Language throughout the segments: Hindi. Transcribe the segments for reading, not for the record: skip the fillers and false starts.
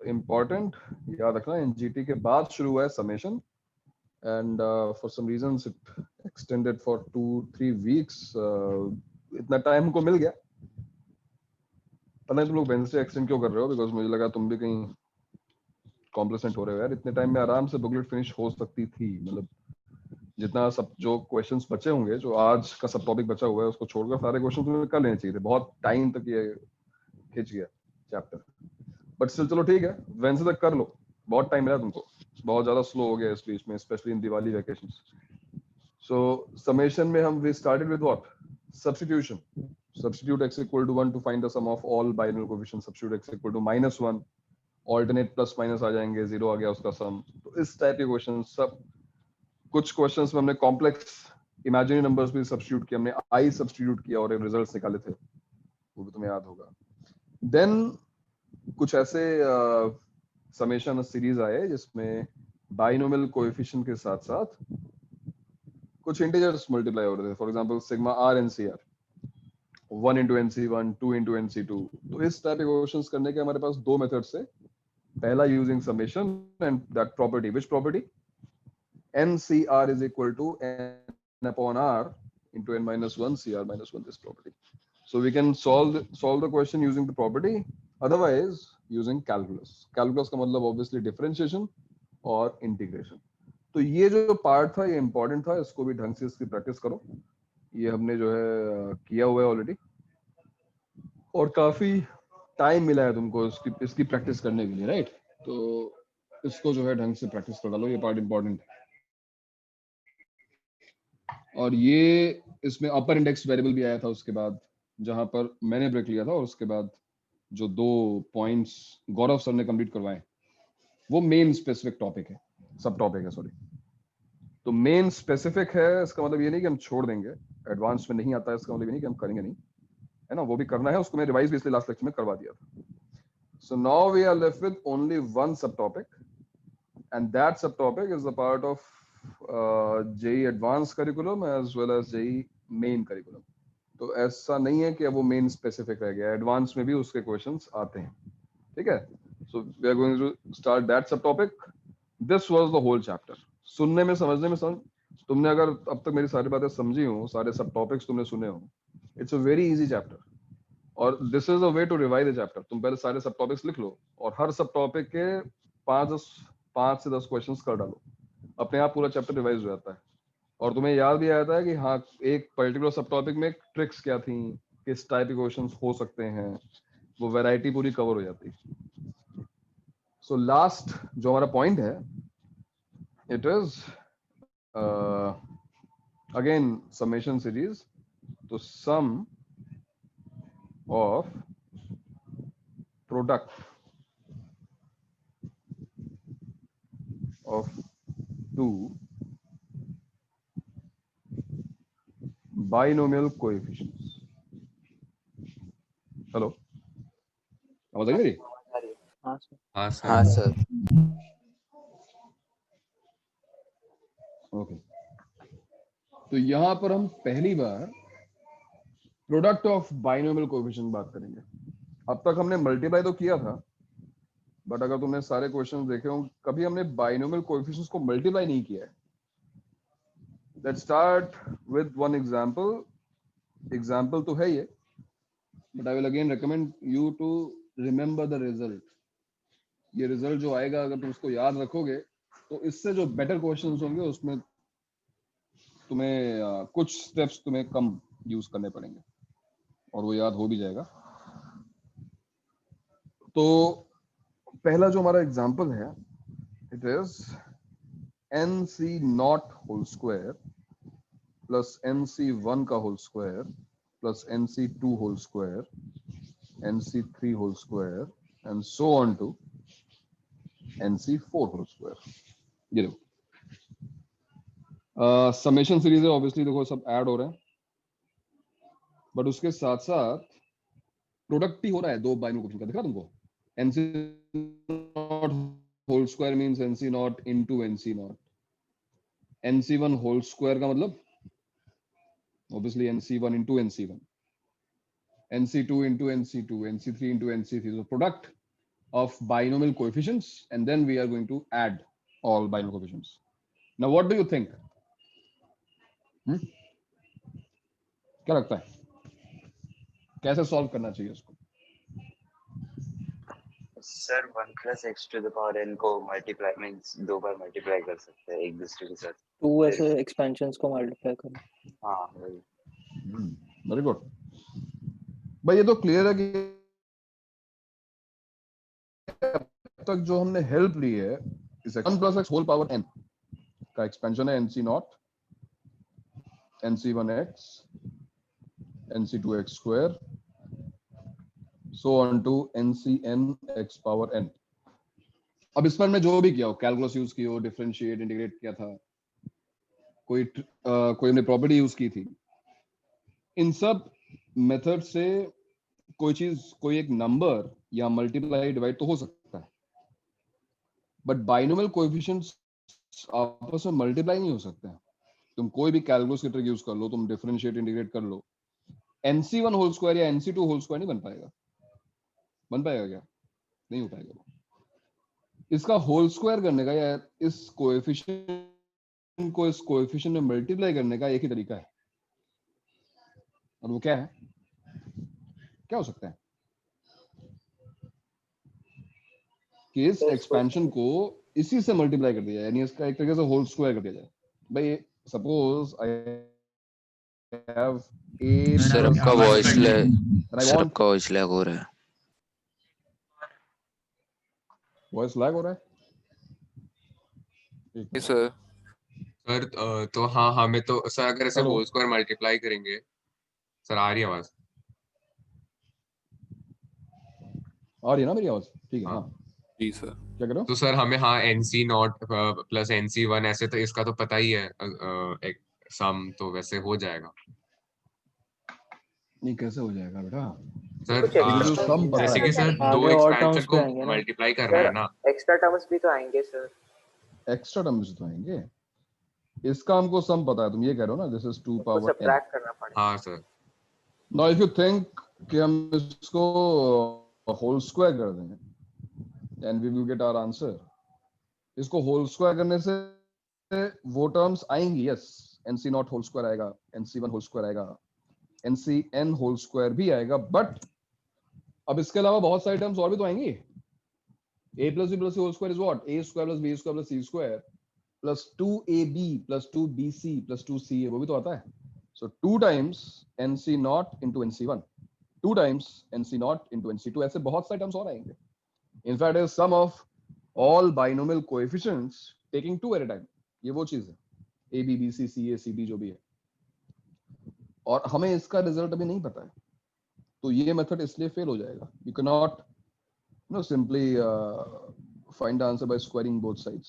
इम्पोर्टेंट याद रखना, एनजीटी के बाद शुरू हुआ है summation, and for some reasons it extended for 2-3 weeks. इतना टाइम हमको मिल गया। पता नहीं तुम लोग वेंसडे एक्सटेंड क्यों कर रहे हो, बिकॉज मुझे लगा तुम भी कहीं कॉम्प्लेसेंट हो रहे हो यार। इतने टाइम में आराम से बुकलेट फिनिश हो सकती थी, मतलब जितना सब जो क्वेश्चंस बचे होंगे, जो आज का सब टॉपिक बचा हुआ है उसको छोड़कर सारे क्वेश्चन तुम्हें कर लेने चाहिए थे। बहुत टाइम तक ये खिंच गया चैप्टर, बट स्टिल चलो ठीक है, वेंसडे तक कर लो, बहुत टाइम मिला तुमको। बहुत ज्यादा स्लो हो गया इस बीच में, specially in Diwali vacations. So summation में हम we started with what? Substitution. Substitute x equal to 1 to find the sum of all binomial coefficients. Substitute x equal to -1, alternate plus minus आ जाएंगे, 0 आ गया उसका सम। तो इस टाइप के क्वेश्चन सब। कुछ क्वेश्चंस में हमने कॉम्प्लेक्स इमेजिनरी नंबर्स भी सब्स्टिट्यूट किया, हमने आई सब्स्टिट्यूट किया और रिजल्ट्स निकाले थे, वो भी तुम्हें याद होगा। देन कुछ ऐसे समेशन सीरीज आए जिसमें बाइनोमियल कोएफिशिएंट के साथ साथ कुछ इंटीजर्स मल्टीप्लाई हो रहे थे। For example sigma R N C R, 1 into NC1, 2 into NC2। तो इस टाइप के क्वेश्चंस करने के हमारे पास दो मेथड्स है। पहला using summation and that property, which property? NCR is equal to N upon R into N minus 1 CR minus 1, this property. So we can solve the question using the property, otherwise using calculus. Calculus का मतलब obviously differentiation और integration। तो ये जो पार्ट था ये इंपॉर्टेंट था, इसको भी ढंग से इसकी प्रैक्टिस करो। ये हमने जो है किया हुआ है ऑलरेडी, और काफी टाइम मिला है तुमको इसकी प्रैक्टिस करने के लिए, राइट? तो इसको जो है ढंग से प्रैक्टिस कर डालो, ये पार्ट इंपॉर्टेंट है। और ये इसमें अपर इंडेक्स वेरिएबल भी आया था उसके बाद, जहां पर मैंने ब्रेक लिया था, और उसके बाद जो 2 पॉइंट्स गौरव सर ने कंप्लीट करवाए, वो मेन स्पेसिफिक टॉपिक है, सब टॉपिक है, सॉरी। तो मेन स्पेसिफिक है, इसका मतलब ये नहीं कि हम छोड़ देंगे, एडवांस में नहीं आता है इसका मतलब ये नहीं कि हम करेंगे नहीं, है ना, वो भी करना है। उसको मैं रिवाइज भी इसलिए लास्ट लेक्चर में करवा दिया था। So now we are left with only one subtopic, and that subtopic is a part of JEE Advanced Curriculum as well as JEE Main Curriculum. तो ऐसा नहीं है कि अब वो मेन स्पेसिफिक रह गया, एडवांस में भी उसके क्वेश्चंस आते हैं, ठीक है? So we are going to start that subtopic. This was the whole chapter. सुनने में समझने में तुमने अगर अब तक मेरी सारी बातें समझी हो, सारे सब टॉपिक्स तुमने सुने हो, it's a very easy chapter. और this is a way to revise the chapter. तुम पहले सारे सब टॉपिक्स लिख लो और हर सब टॉपिक के 5 से 10 क्वेश्चंस कर डालो, अपने आप पूरा चैप्टर रिवाइज हो जाता है। और तुम्हें याद भी आ जाता है कि हाँ, एक पर्टिकुलर सब टॉपिक में ट्रिक्स क्या थी, किस टाइप के क्वेश्चंस हो सकते हैं, वो वैरायटी पूरी कवर हो जाती है। सो लास्ट जो हमारा पॉइंट है, it is again summation series. तो sum of product of 2 binomial coefficients. Hello, आवाज आ रही है? हाँ सर। ओके, तो यहाँ पर हम पहली बार प्रोडक्ट ऑफ बाइनोमियल कोएफिशिएंट बात करेंगे। अब तक हमने मल्टीप्लाई तो किया था, बट अगर तुमने सारे क्वेश्चंस देखे हो, कभी हमने बाइनोमियल कोएफिशिएंट्स को मल्टीप्लाई नहीं किया है। Let's start with one example. Example तो है ये, but I will again recommend you to remember the result. ये रिजल्ट जो आएगा, अगर तुम उसको याद रखोगे, तो इससे जो बेटर क्वेश्चंस होंगे उसमें तुम्हें कुछ स्टेप्स तुम्हें कम यूज करने पड़ेंगे और वो याद हो भी जाएगा। तो पहला जो हमारा एग्जांपल है, it is NC0 whole square plus NC1 का whole square plus NC2 whole square, NC3 whole square and so on to NC4 whole square. ये देखो समेशन सीरीज है, ऑब्वियसली देखो सब ऐड हो रहे हैं, बट उसके साथ साथ प्रोडक्ट ही हो रहा है दो बाइनोमियल कोएफिशिएंट का। दिख रहा तुमको? NC0 whole square means NC0 into NC0। NC1 whole square का मतलब obviously NC1 into NC1, NC2 into NC2, NC3 into NC3। तो product of binomial coefficients, and then we are going to add all binomial coefficients. Now what do you think? क्या लगता है कैसे सॉल्व करना चाहिए इसको? Sir 1 plus x to the power n को मल्टीप्लाई मींस 2 बार मल्टीप्लाई कर सकते हैं एक दूसरे के साथ. 2 ऐसे एक्सपेंशंस को मल्टीप्लाई करो. हाँ वही. वेरी गुड भाई. ये तो क्लियर है कि अब तक जो हमने हेल्प ली है इस 1 plus x whole power n का एक्सपेंशन है nc0 nc1x nc2x square so on to ncn x power n. अब इस पर मैं जो भी किया हो, कैलकुलस यूज की हो, डिफरेंशिएट इंटीग्रेट किया था, कोई हमने प्रॉपर्टी यूज की थी, इन सब मेथड से कोई चीज, कोई एक नंबर या मल्टीप्लाई डिवाइड तो हो सकता है, बट बाइनोमियल कोएफिशिएंट्स आपस में मल्टीप्लाई नहीं हो सकते हैं. तुम कोई भी कैलकुलस की ट्रिक यूज कर लो, तुम डिफरेंशिएट इंटीग्रेट कर लो, nc1 होल स्क्वायर या nc2 होल स्क्वायर नहीं बन पाएगा. बन पाएगा क्या? नहीं हो पाएगा. इसका होल स्क्वायर करने का या इस कोएफिशिएंट को इस कोएफिशिएंट में मल्टीप्लाई करने का एक ही तरीका है, और वो क्या है? क्या हो सकता है कि इस एक्सपेंशन को इसी से मल्टीप्लाई कर दिया जाए, यानी इसका एक तरीके से होल स्क्वायर कर दिया जाए. भाई suppose I have a sir आपका वॉइस लैग हो रहा है. वॉइस लैग हो रहा है. सर सर तो हाँ हमें तो सर अगर ऐसे हेलो. होल स्क्वायर मल्टीप्लाई करेंगे सर. आ रही है आवाज? आ रही है ना मेरी आवाज? ठीक है. हाँ. हाँ जी सर. क्या करो? तो सर हमें हाँ nc0 प्लस nc1 ऐसे तो इसका तो पता ही है एक सम तो वैसे हो जाएगा. नहीं कैसे हो जाएगा बेटा? सर जो सम पता जैसे है, कि सर दो आगे और एक्सपेंशन टर्म्स को भी आएंगे ना. मल्टीप्लाई करना है ना. एक्स्ट्रा टर्म्स भी तो आएंगे सर. एक्स्ट्रा टर्म्स तो आएंगे. इसका हमको सम पता है, तुम ये कह रहे हो ना, दिस इज 2 उसको पावर n. सबट्रैक्ट करना पड़ेगा. हाँ sir. Now if you think कि हम इसको होल स्क्वायर कर दें and we will get our answer. इसको होल स्क्वायर करने से वो टर्म्स आएंगी. यस, nc0 होल स्क्वायर आएगा, nc1 होल स्क्वायर आएगा, ncn होल स्क्वायर भी आएगा, बट अब इसके अलावा बहुत सारे टर्म्स और भी तो आएंगी. a plus b plus c whole square is what? a square plus b square plus c square plus 2ab plus 2bc plus 2ca, वो भी तो आता है. So 2 times nc0 into nc1, 2 times nc0 into nc2, ऐसे बहुत सारे टर्म्स और आएंगे. In fact, is sum of all binomial coefficients taking 2 at a time. ये वो चीज है, a b b c c a c b जो भी है, और हमें इसका रिजल्ट अभी नहीं पता है, तो ये मेथड इसलिए फेल हो जाएगा. You cannot simply find the answer by squaring both sides.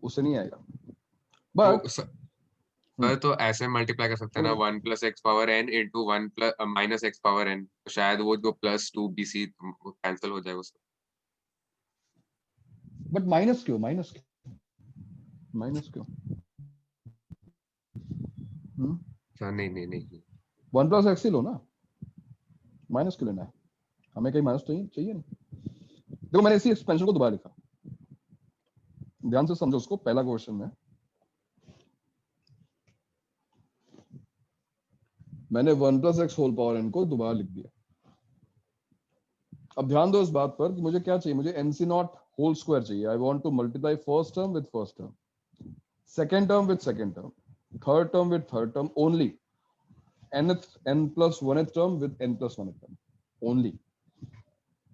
उससे नहीं आएगा. बट तो सर तो ऐसे मल्टीप्लाई कर सकते हैं ना 1 plus x power n into 1 plus minus x power n. तो शायद वो जो प्लस 2bc कैंसिल हो जाएगा उससे. बट माइनस क्यों? माइनस क्यों? सर नहीं 1 plus x ही लो ना, माइनस क्यों लेना है? हमें कहीं माइनस तो चाहिए नहीं. देखो मैंने इसी एक्सपेंशन को दोबारा लिखा, ध्यान से समझो उसको. पहला क्वेश्चन में मैंने 1 plus x whole power n को दोबारा लिख दिया. अब ध्यान दो इस बात पर कि मुझे क्या चाहिए. मुझे nc0 होल स्क्वायर चाहिए. I want to multiply first term with first term, second term with second term, third term with third term only, n plus 1th term with n plus 1th term only.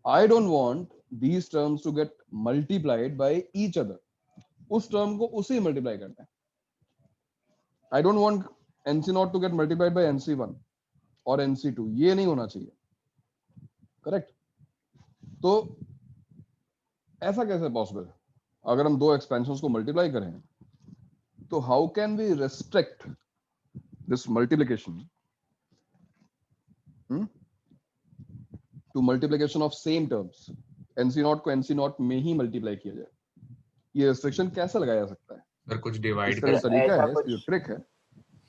I don't want these terms to get multiplied by each other. उस टर्म को उसे ही मल्टीप्लाई करना है. I don't want nc0 to get multiplied by nc1 और nc2. ये नहीं होना चाहिए. करेक्ट? तो ऐसा कैसे पॉसिबल है? अगर हम दो एक्सपेंशंस को मल्टीप्लाई करें तो how can we restrict this multiplication to multiplication of same terms? nc0 को nc0 में ही मल्टीप्लाई किया जाए. ये रेस्ट्रिक्शन कैसे लगाया जा सकता है? सर कुछ डिवाइड इसका तरीका है, इसकी ट्रिक है.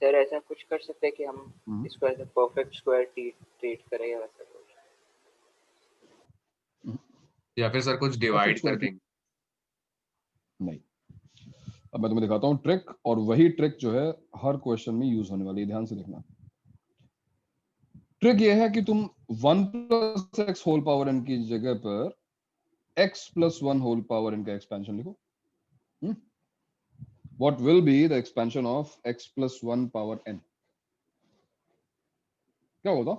सर ऐसा कुछ कर सकते हैं कि हम इसको ऐसे परफेक्ट स्क्वायर ट्रीट करें या वैसा कुछ. या फिर सर कुछ डिवाइड कर देंगे? नहीं, अब मैं तुम्हें दिखाता हूँ ट्रिक, और वही ट्रिक जो है हर क्वेश्चन में यूज होने वाली है, ध्यान से देखना। ट्रिक ये है कि तुम 1 plus X whole power N की जगह पर x plus 1 whole power N का एक्सपेंशन लिखो। What will be the expansion of x plus 1 power n? क्या होगा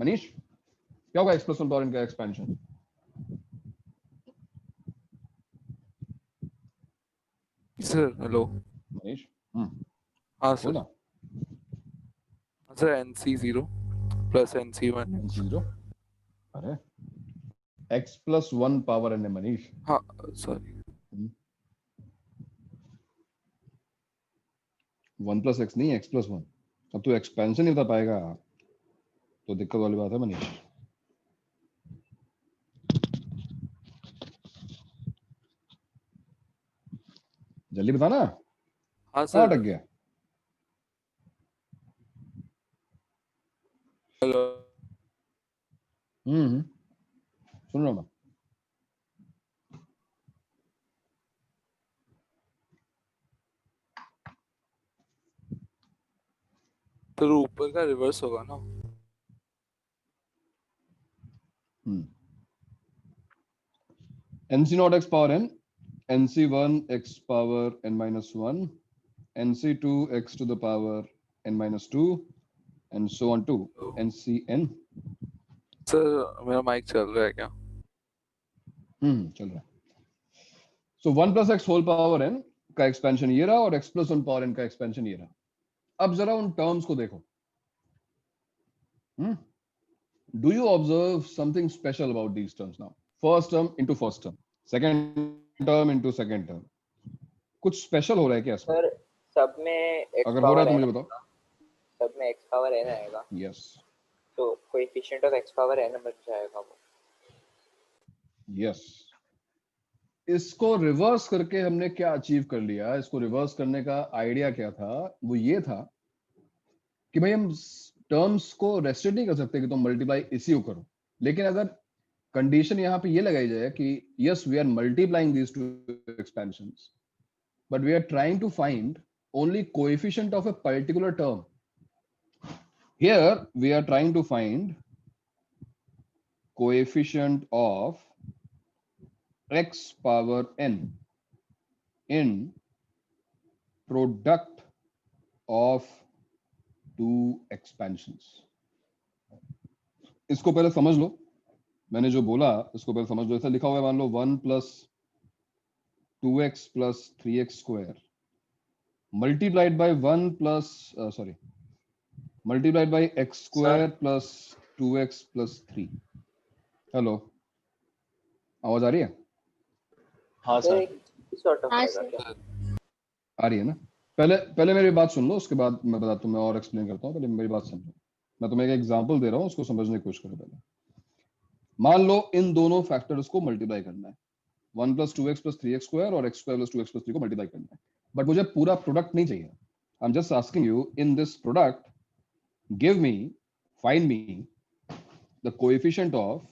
मनीष? क्या होगा x plus 1 power n का एक्सपेंशन? Sir hello. मनीष हाँ सर। बोलना। Sir NC0 plus NC1 NC0 अरे x plus 1 power n है मनीष। हाँ सॉरी। 1 plus x नहीं, x plus 1। अब तू एक्सपेंशन नहीं बता पाएगा तो दिक्कत वाली बात है मनीष। जल्दी बताना। हाँ कहाँ सर। अटक गया? हेलो सुन रहा हूँ मैं। तो ऊपर का रिवर्स होगा ना? NC0 x power n, NC1 x power n minus 1, NC2 x to the power n minus 2, and so on to NCn। Sir मेरा माइक चल रहा है क्या? चल रहा है। So 1 plus x whole power n का एक्सपेंशन ये रहा और x plus 1 power n का एक्सपेंशन ये रहा। अब जरा उन टर्म्स को देखो। Do you observe something special about these terms now? First term into first term, second term into second term. कुछ स्पेशल हो रहा है क्या इसमें? सर सब में x अगर हो रहा पावर है तो n मुझे बताओ। सब में x पावर n आएगा। Yes. तो coefficient of x power n बन जाएगा वो। Yes. इसको रिवर्स करके हमने क्या अचीव कर लिया? इसको रिवर्स करने का आइडिया क्या था? वो ये था कि भाई हम टर्म्स को रेस्ट्रिक्ट नहीं कर सकते कि तुम मल्टीप्लाई इसी को करो, लेकिन अगर कंडीशन यहाँ पे ये लगाई जाए कि yes we are multiplying these two expansions but we are trying to find only coefficient of a particular term, here we are trying to find coefficient of x power n in product of two expansions। इसको पहले समझ लो, मैंने जो बोला इसको पहले समझ लो। ऐसा लिखा हुआ है, मान लो 1 plus 2x plus 3x square multiplied by 1 plus multiplied by x square plus 2x plus 3। Hello, आवाज आ रही है? हाँ सर सर। एक सॉर्ट ऑफ हाँ आएगा सर। क्या? आ रही है ना? पहले मेरी बात सुन लो, उसके बाद मैं बताता हूँ, मैं और एक्सप्लेन करता हूँ। पहले मेरी बात समझो, मैं तुम्हें एक एग्जांपल दे रहा हूँ, उसको समझने की कोशिश करो। पहले मान लो इन दोनों फैक्टर्स को मल्टीप्लाई करना है, 1 plus 2x plus 3x square और x square plus 2x plus 3 को मल्टीप्लाई करना है, बट मुझे पूरा प्रोडक्ट नहीं चाहिए। I am just asking you, in this product give me, find me the coefficient of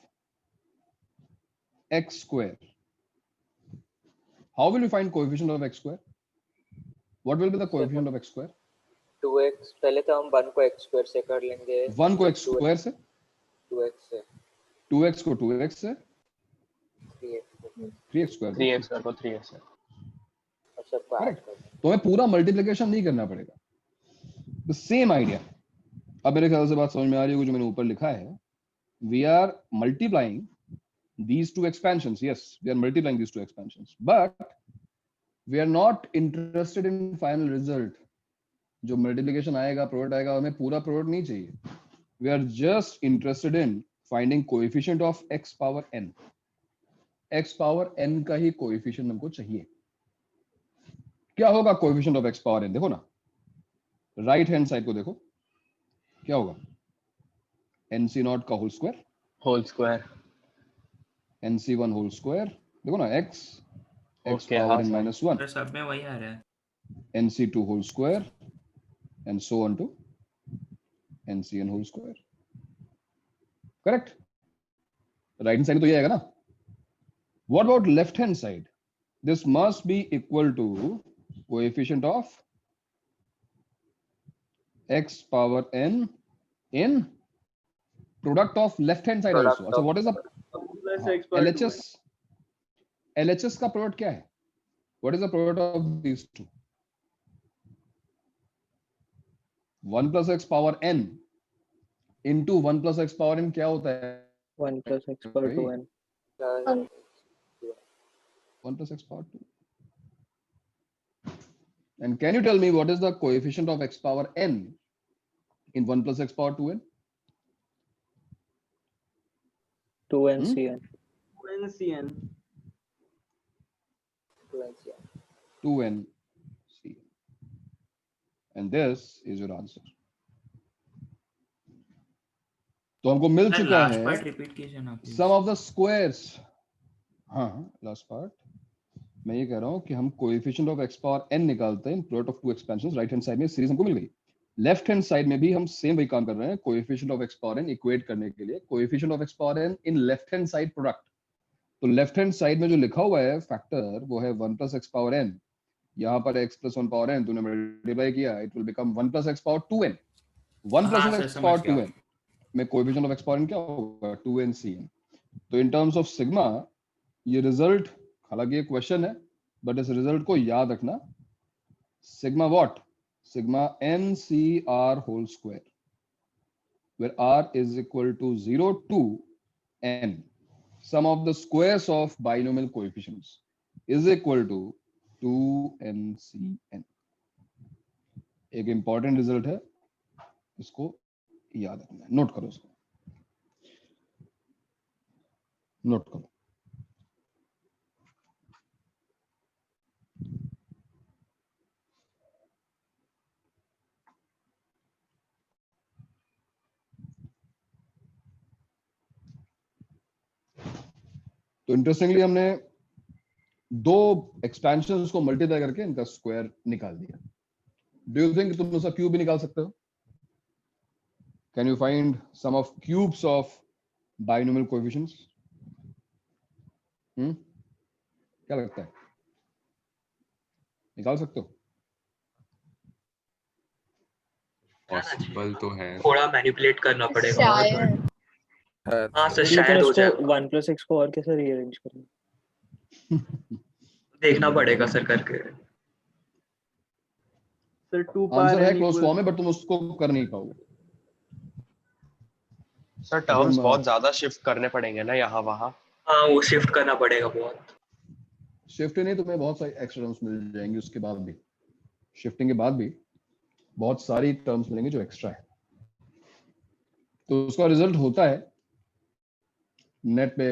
x square। How will you find coefficient of x square? What will be the coefficient of x square? 2x पहले तो हम 1 को x स्क्वायर से कर लेंगे। 1 को x स्क्वायर से, 2x से 2x को 2x से, 3x से 3x स्क्वायर 3x सर को 3x सर। और सबको ऐड करेक्ट। कर देंगे। तो हमें पूरा मल्टीप्लिकेशन नहीं करना पड़ेगा। The same idea. अब मेरे ख्याल से बात समझ में आ रही होगी जो मैंने ऊपर लिखा है। We are multiplying these two expansions। Yes, we are multiplying these two expansions, but we are not interested in final result। जो मल्टीप्लिकेशन आएगा, प्रोडक्ट आएगा, हमें पूरा प्रोडक्ट नहीं चाहिए। We are just interested in finding coefficient of x power n। x power n का ही कोएफिशिएंट हमको चाहिए। क्या होगा coefficient of x power n? देखो ना, राइट हैंड साइड को देखो, क्या होगा? nc0 का whole square, whole square. nc1 whole square, देखो ना, x Okay, power हाँ n सर। minus 1, सब में वही आ रहा है। nc2 whole square and so on to ncn whole square। Correct? Right hand side तो ये आएगा ना। What about left hand side? This must be equal to coefficient of x power n in product of left hand side Product also. अच्छा, what is the plus x power 2n. LHS का product क्या है? What is the product of these two? 1 plus x power n into 1 plus x power n क्या होता है? 1 plus x power भाई? 2n. 1 plus x power 2. And can you tell me what is the coefficient of x power n in 1 plus x power 2n? 2n cn. 2n cn. 2n c. And this is your answer. तो हमको मिल चुका लास्ट है पार्ट रिपीट कीजिए ना please. Sum of the squares. हाँ, लास्ट पार्ट मैं ये कह रहा हूँ कि हम coefficient of x power n निकालते हैं in product of two expansions. Right hand side में सीरीज हमको मिल गई, लेफ्ट हैंड साइड में भी हम सेम वही काम कर रहे हैं, coefficient of x power n equate करने के लिए coefficient of x power n in left hand side product. तो लेफ्ट हैंड साइड में जो लिखा हुआ है फैक्टर वो है 1 plus x पावर n। यहाँ पर x plus 1 पावर n तूने मल्टीप्लाई किया, it will become 1 plus x power 2n। 1 plus x power 2n में coefficient of x power n क्या होगा? 2n cn। तो इन टर्म्स ऑफ सिग्मा ये रिजल्ट, हालांकि ये क्वेश्चन है बट इस रिजल्ट को याद रखना, sigma what? Sigma NCR whole square where r is equal to 0 to n, sum of the squares of binomial coefficients is equal to 2NCn। एक इंपॉर्टेंट रिजल्ट है, इसको याद रखना है, नोट करो इसको, नोट करो। तो इंटरेस्टिंगली हमने दो एक्सपेंशंस को मल्टीप्लाई करके इनका स्क्वायर निकाल दिया। डू यू थिंक तुम उसका क्यूब भी निकाल सकते हो? Can you find sum of cubes of binomial coefficients? क्या लगता है, निकाल सकते हो? पॉसिबल तो है। थोड़ा मैनिपुलेट करना पड़ेगा। शायद हाँ सर, लेकिन शायद हो उसको जाएगा। 1 plus x को और कैसे रीअरेंज करेंगे? देखना पड़ेगा सर करके। सर 2 power आंसर है n क्लोज equals फॉर्म में बट तुम उसको कर नहीं पाओगे। सर टर्म्स बहुत ज्यादा शिफ्ट करने पड़ेंगे ना यहाँ वहाँ। हाँ वो शिफ्ट करना पड़ेगा बहुत। शिफ्ट नहीं, तुम्हें बहुत सारी एक्स्ट्रा टर्म्स मिल जाएंगी उसके बाद भी, शिफ्टिंग के बाद भी बहुत सारी टर्म्स मिलेंगे जो एक्स्ट्रा है। तो उसका रिजल्ट होता है, नेट पे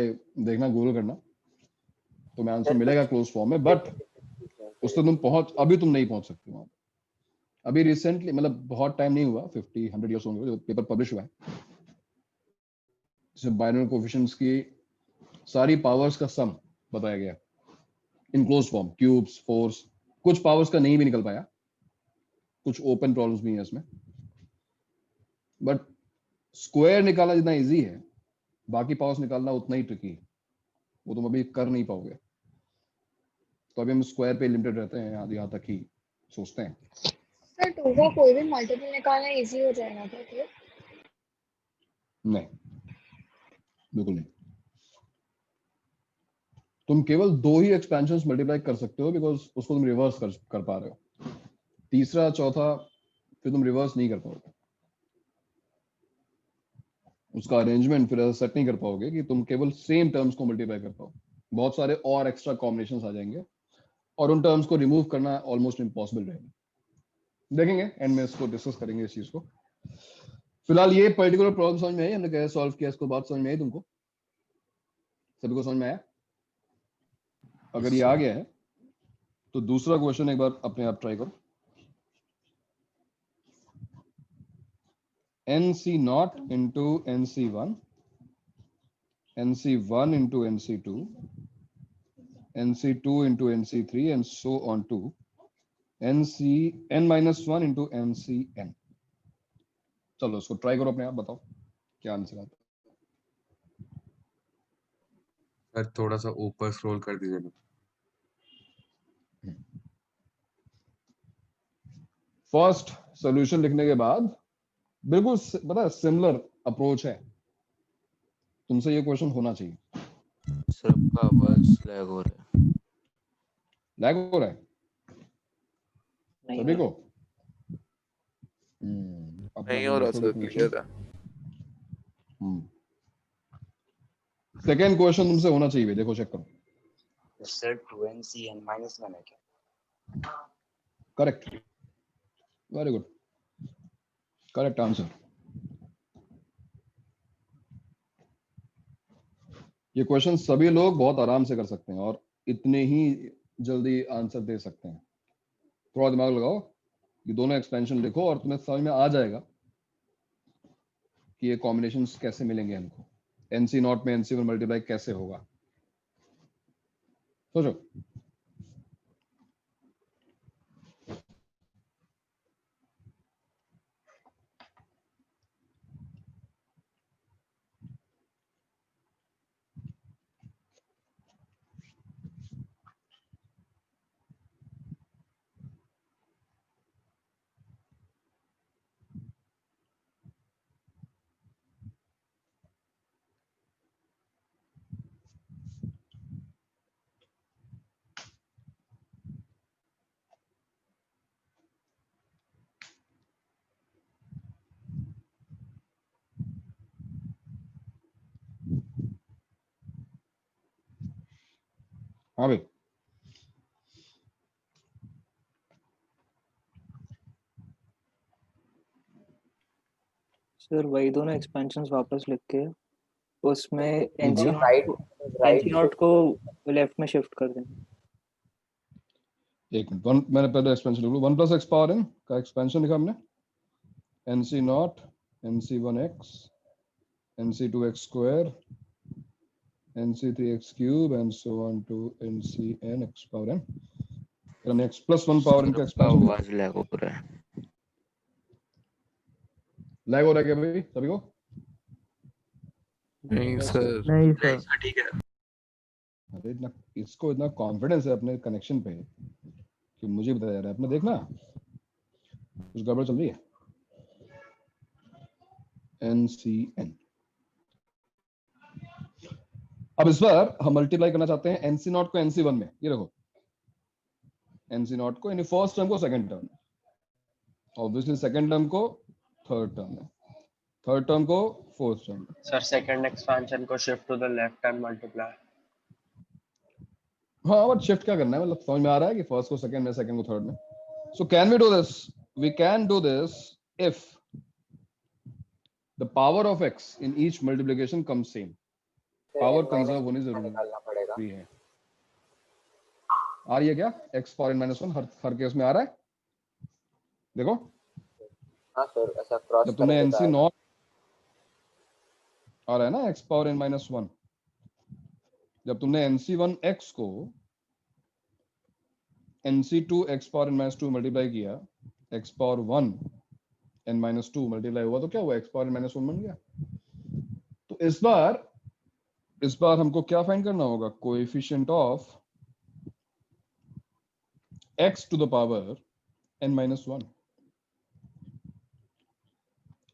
देखना, गूगल करना, तो मैं आंसर मिलेगा क्लोज फॉर्म में, बट उससे तुम अभी तुम नहीं पहुंच सकते वहां। अभी रिसेंटली, मतलब बहुत टाइम नहीं हुआ, 50-100 ईयर्स होंगे, जो पेपर पब्लिश हुआ है, जिसमें बाइनोमियल कोएफिशिएंट्स की सारी पावर्स का सम बताया गया in close form, cubes, force. कुछ पावर्स का नहीं भी निकल पाया, कुछ ओपन प्रॉब्लम्स भी हैं इसमें, बट स्क्वायर निकालना जितना इजी है, बाकी पावर्स निकालना उतना ही ट्रिकी है, वो तुम अभी कर नहीं पाओगे। तो अभी हम स्क्वायर पे लिमिटेड रहते हैं, यहाँ तक ही सोचते हैं। सर 2 का कोई भी मल्टीपल निकालना इजी हो जाएगा क्या फिर? नहीं, बिल्कुल नहीं। तुम केवल 2 ही एक्सपेंशंस मल्टीप्लाई कर सकते हो, बिकॉज उसको तुम रिवर्स कर पा रहे हो। तीसरा चौथा फिर तुम रिवर्स नहीं कर पाओगे, उसका अरेंजमेंट फिर सेट नहीं कर पाओगे कि तुम केवल सेम टर्म्स को मल्टीप्लाई कर पाओ। बहुत सारे और एक्स्ट्रा कॉम्बिनेशंस आ जाएंगे और उन टर्म्स को रिमूव करना ऑलमोस्ट इम्पॉसिबल रहेगा। देखेंगे एंड में इसको डिस्कस करेंगे इस चीज को। फिलहाल ये पर्टिकुलर प्रॉब्लम समझ में आई, हमने कैसे सॉल्व किया, इसको बात समझ में आई तुमको? सभी को समझ में आया? अगर ये आ गया है तो दूसरा क्वेश्चन एक बार अपने आप ट्राई करो। NC0 into NC1, NC1 into NC2, NC2 into NC3 and so on to N-1 into NCN। चलो इसको ट्राई करो अपने आप, बताओ क्या आंसर आता सर थोड़ा सा ऊपर स्क्रॉल कर दीजिए ना। फर्स्ट सॉल्यूशन लिखने के बाद बिल्कुल पता है सिमिलर अप्रोच है, तुमसे ये क्वेश्चन होना चाहिए। सर आपका आवाज लैग हो रहा है। लैग हो रहा है नहीं सभी हो को? नहीं हो रहा सर, क्लियर है। सेकेंड क्वेश्चन तुमसे होना चाहिए, देखो चेक करो। सर 2ncn -1 है क्या? Correct, very good, correct answer. ये क्वेश्चन सभी लोग बहुत आराम से कर सकते हैं और इतने ही जल्दी आंसर दे सकते हैं। थोड़ा दिमाग लगाओ, ये दोनों एक्सपेंशन लिखो और तुम्हें समझ में आ जाएगा कि ये कॉम्बिनेशंस कैसे मिलेंगे हमको। NC नॉट में NC1 मल्टीप्लाई कैसे होगा, सोचो। हाँ भाई, सर वही दोनों एक्सपेंशंस वापस लिख के उसमें लिख एनसी दिया। राइट नॉट को लेफ्ट में शिफ्ट कर दें। एक मिनट, मैंने पहले एक्सपेंशन लिख लूं। 1 + x पावर n का एक्सपेंशन लिखा हमने, NC not NC1x NC2x square NC3x cube and so on to NCn x power n। फिर हमने x + 1 पावर n का एक्सपेंशन लिखा। आवाज लैग हो रहा है। लैग हो रहा है क्या भाई सभी को? नहीं सर। नहीं नहीं सर, सर ठीक है। अरे इतना इसको इतना कॉन्फिडेंस है अपने कनेक्शन पे कि मुझे बताया जा रहा है। अपने देखना कुछ गड़बड़ चल रही है। NCn। अब इस बार हम मल्टीप्लाई करना चाहते हैं NC नॉट को NC1 में। ये देखो, NC नॉट को यानी फर्स्ट टर्म को second term, obviously second term को थर्ड टर्म में, थर्ड टर्म को फोर्थ टर्म में। सर सेकंड एक्सपेंशन को shift to the left and multiply. हाँ, बट शिफ्ट क्या करना है, मतलब समझ में आ रहा है कि फर्स्ट को सेकंड में, सेकंड को थर्ड में। So can we do this? We can do this if the power of x in each multiplication come same. Power conserve होनी निकालना पड़ेगा। जरूरी है। आ रही है क्या x पावर n -1? हर केस में आ रहा है, देखो। हाँ सर, ऐसा क्रॉस जब तुमने करके NC नॉट आ रहा है ना x पावर n -1, जब तुमने NC1x को NC2 x power n -2 multiply किया, x पावर 1 n -2 मल्टीप्लाई हुआ तो क्या हुआ? x पावर n -1 बन गया। तो इस बार हमको क्या फाइंड करना होगा? Coefficient of x to the power n -1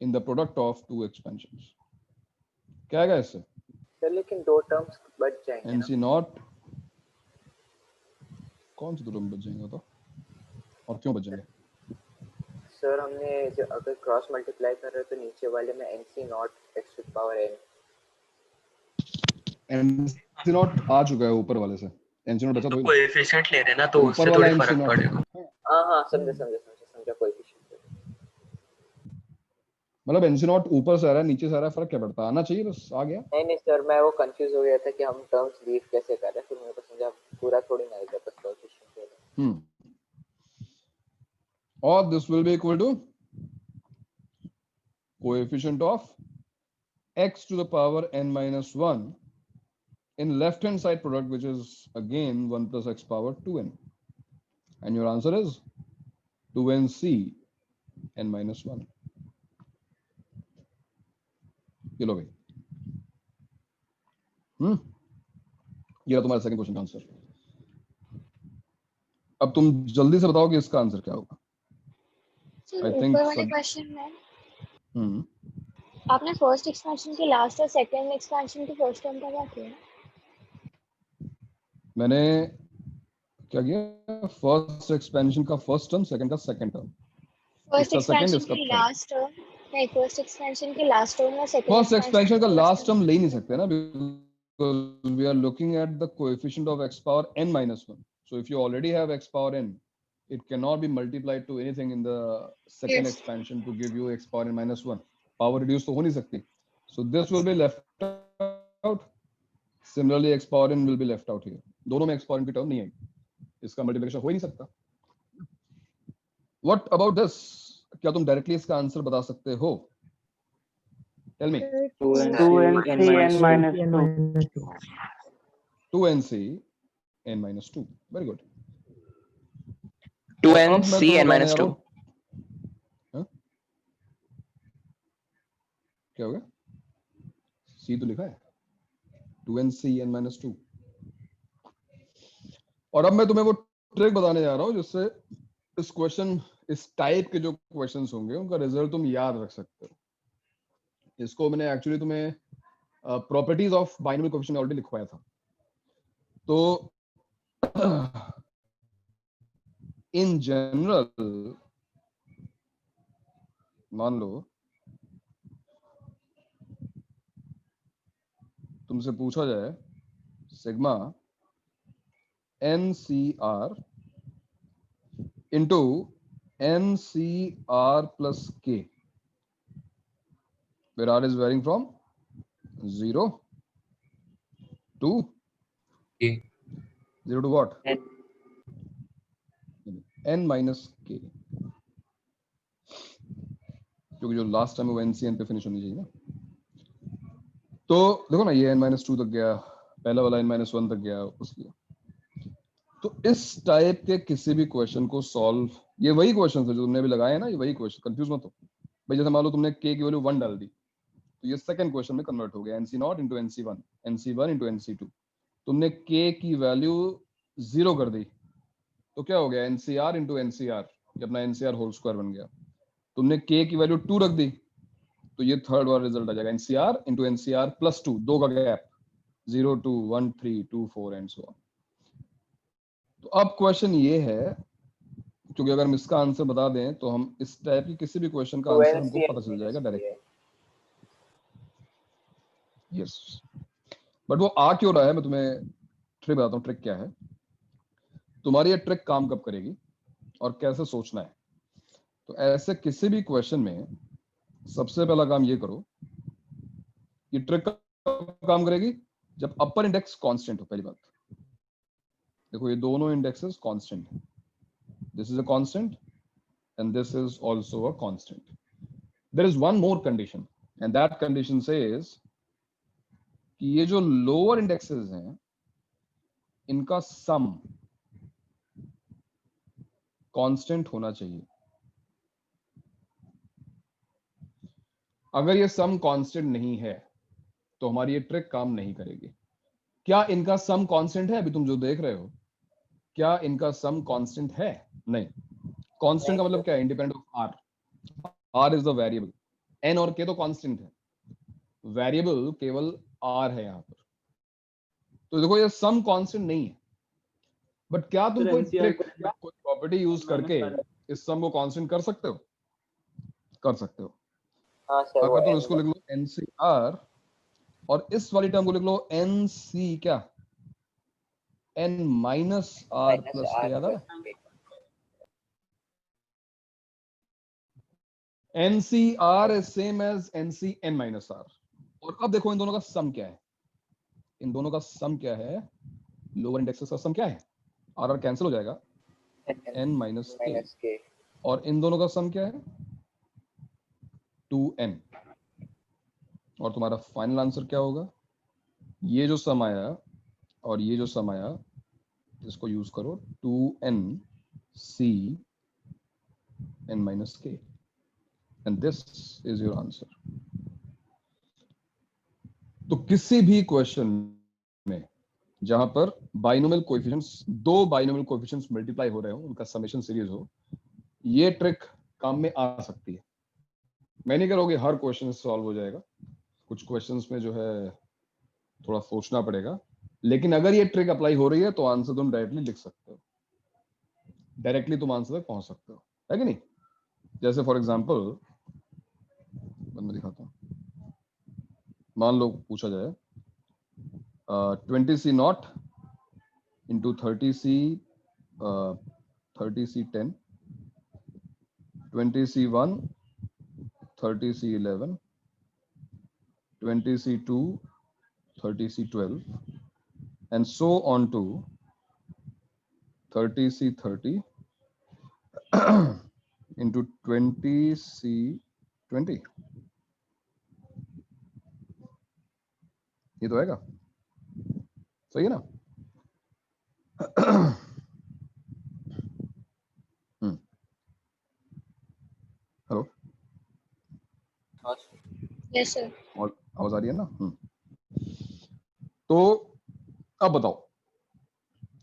in the product of two expansions। क्या आएगा इससे? सर लेकिन दो टर्म्स बच जाएंगे ना। NC नॉट कौन से दो टर्म बच जाएंगे तो, और क्यों बच जाएंगे? सर हमने जो अगर क्रॉस मल्टीप्लाई कर रहे हो तो नीचे वाले में NC not x to the power n। NC not आ चुका है ऊपर वाले से, NC नॉट बचा तो तो कोएफिशिएंट ले रहे हैं ना, तो ऊपर उससे वाला थोड़ी NC फर्क नॉट। पड़ेगा। हाँ समझा कोएफिशिएंट। मतलब NC नॉट ऊपर से आ रहा है नीचे से आ रहा है, फर्क क्या पड़ता है? आना चाहिए, बस आ गया। नहीं सर, मैं वो कंफ्यूज हो गया था कि हम टर्म्स लीव कैसे कर रहे हैं, फिर मेरे को समझा पूरा थोड़ी ना आएगा, बस coefficient. Or this will be equal to coefficient of x to the power n -1 in left hand side product, which is again 1 + x power 2n, and your answer is 2nc n -1। ये लो भाई। ये रहा तुम्हारा सेकंड क्वेश्चन का आंसर। अब तुम जल्दी से बताओ कि इसका आंसर क्या होगा। सर I think ऊपर वाले सब- क्वेश्चन में हम्म आपने फर्स्ट एक्सपेंशन के लास्ट और सेकंड एक्सपेंशन के फर्स्ट टर्म का क्या किया? मैंने क्या किया, फर्स्ट एक्सपेंशन का फर्स्ट टर्म, सेकंड का सेकंड टर्म, फर्स्ट इसका सेकंड, एक्सपेंशन इसका के थर्ड। लास्ट टर्म नहीं, फर्स्ट एक्सपेंशन के लास्ट टर्म और सेकंड फर्स्ट एक्सपेंशन का लास्ट टर्म ले ही नहीं सकते ना, because we are looking at the coefficient of x power n minus 1. So if you already have x power n, it cannot be multiplied to anything in the second Yes. expansion to give you x power n minus 1. Power reduced तो हो नहीं सकती. So this will be left out. Similarly, x power n will be left out here. दोनों में x power n की टर्म नहीं आएगी, इसका मल्टीप्लिकेशन हो ही नहीं सकता. What about this? क्या तुम डायरेक्टली इसका आंसर बता सकते हो? Tell me. 2nc n minus 2. 2nc n minus 2. Very good. 2nc n minus 2. हाँ? क्या होगा? C तो लिखा है 2nc n minus 2. और अब मैं तुम्हें वो ट्रिक बताने जा रहा हूं जिससे इस क्वेश्चन, इस टाइप के जो क्वेश्चंस होंगे उनका रिजल्ट तुम याद रख सकते हो। इसको मैंने एक्चुअली तुम्हें properties of binomial coefficient already लिखवाया था। तो इन जनरल मान लो तुमसे पूछा जाए sigma NCR into NCR plus K, where R is varying from 0 to K. 0 to what? N. N minus K, क्योंकि जो लास्ट टाइम वो NCN पे फिनिश होनी चाहिए ना। तो देखो ना, ये n-2 तक गया, पहला वाला n-1 तक गया, उसलिए तो इस टाइप के किसी भी क्वेश्चन को सॉल्व, ये वही क्वेश्चन है जो तुमने अभी लगाए हैं ना, ये वही क्वेश्चन, कंफ्यूज मत हो भाई। जैसे मान लो तुमने k की वैल्यू 1 डाल दी, तो ये सेकंड क्वेश्चन में कन्वर्ट हो गया, NC0 into NC1, NC1 into NC2। तुमने k की वैल्यू 0 कर दी तो क्या हो गया, NCR into NCR, ये अपना NCR होल स्क्वायर बन गया। तुमने k की वैल्यू 2 रख दी तो ये थर्ड वाला रिजल्ट आ जाएगा, NCR into NCR plus 2, 2 का गैप, 0 2 1 3 2 4 एंड सो ऑन। तो अब क्वेश्चन ये है, क्योंकि अगर हम इसका आंसर बता दें तो हम इस टाइप की किसी भी क्वेश्चन का आंसर हमको पता चल जाएगा डायरेक्ट। यस, बट वो आ क्यों रहा है, मैं तुम्हें ट्रिक बताता हूँ। ट्रिक क्या है, तुम्हारी ये ट्रिक काम कब करेगी और कैसे सोचना है। तो ऐसे किसी भी क्वेश्चन में सबसे पहला काम ये करो, ये ट्रिक काम करेगी जब अपर इंडेक्स कांस्टेंट हो। पहली बात देखो, ये दोनों इंडेक्सेस कांस्टेंट है, this is a constant and this is also a constant. There is one more condition and that condition says कि ये जो लोअर इंडेक्सेस हैं इनका सम कांस्टेंट होना चाहिए। अगर ये सम कांस्टेंट नहीं है तो हमारी ये ट्रिक काम नहीं करेगी। क्या इनका सम कांस्टेंट है? अभी तुम जो देख रहे हो, क्या इनका सम कांस्टेंट है? नहीं। कांस्टेंट का मतलब क्या है? Independent of R. R is the variable, N और के तो कांस्टेंट है, वेरिएबल केवल आर है यहाँ पर। तो देखो ये सम कांस्टेंट नहीं है, बट क्या तुम कोई ट्रिक या कोई प्रॉपर्टी यूज करके इस सम को कांस्टेंट कर सकते हो? कर सकते हो। हाँ सर, अगर तुम इसको लिख लो NCR और इस वाली टर्म को लिख लो NC क्या, N माइनस R प्लस के, याद है? NCR is same as NCN minus R। और अब देखो इन दोनों का सम क्या है, इन दोनों का सम क्या है, लोअर इंडेक्सेस का सम क्या है, R कैंसिल हो जाएगा, N माइनस के, और इन दोनों का सम क्या है, 2n। और तुम्हारा फाइनल आंसर क्या होगा, ये जो सम आया और ये जो सम आया, इसको यूज करो, 2nc n minus k, and this is your answer। तो किसी भी क्वेश्चन में जहां पर बाइनोमियल कोएफिशिएंट्स, दो बाइनोमियल कोएफिशिएंट्स मल्टीप्लाई हो रहे हो, उनका समेशन सीरीज हो, ये ट्रिक काम में आ सकती है। मैं नहीं करोगे हर क्वेश्चन सॉल्व हो जाएगा, कुछ क्वेश्चंस में जो है थोड़ा सोचना पड़ेगा, लेकिन अगर ये ट्रिक अप्लाई हो रही है तो आंसर तुम डायरेक्टली लिख सकते हो, डायरेक्टली तुम आंसर तक पहुंच सकते हो, है कि नहीं? जैसे फॉर एग्जांपल मैं दिखाता हूं, मान लो पूछा जाए 20C0 into 30C10, 20C1 30C11, 20C2 30C12, and so on to 30C30 into 20C20. ये तो आएगा, सही है ना? Hello, yes sir. आवाज आ रही है ना? तो अब बताओ,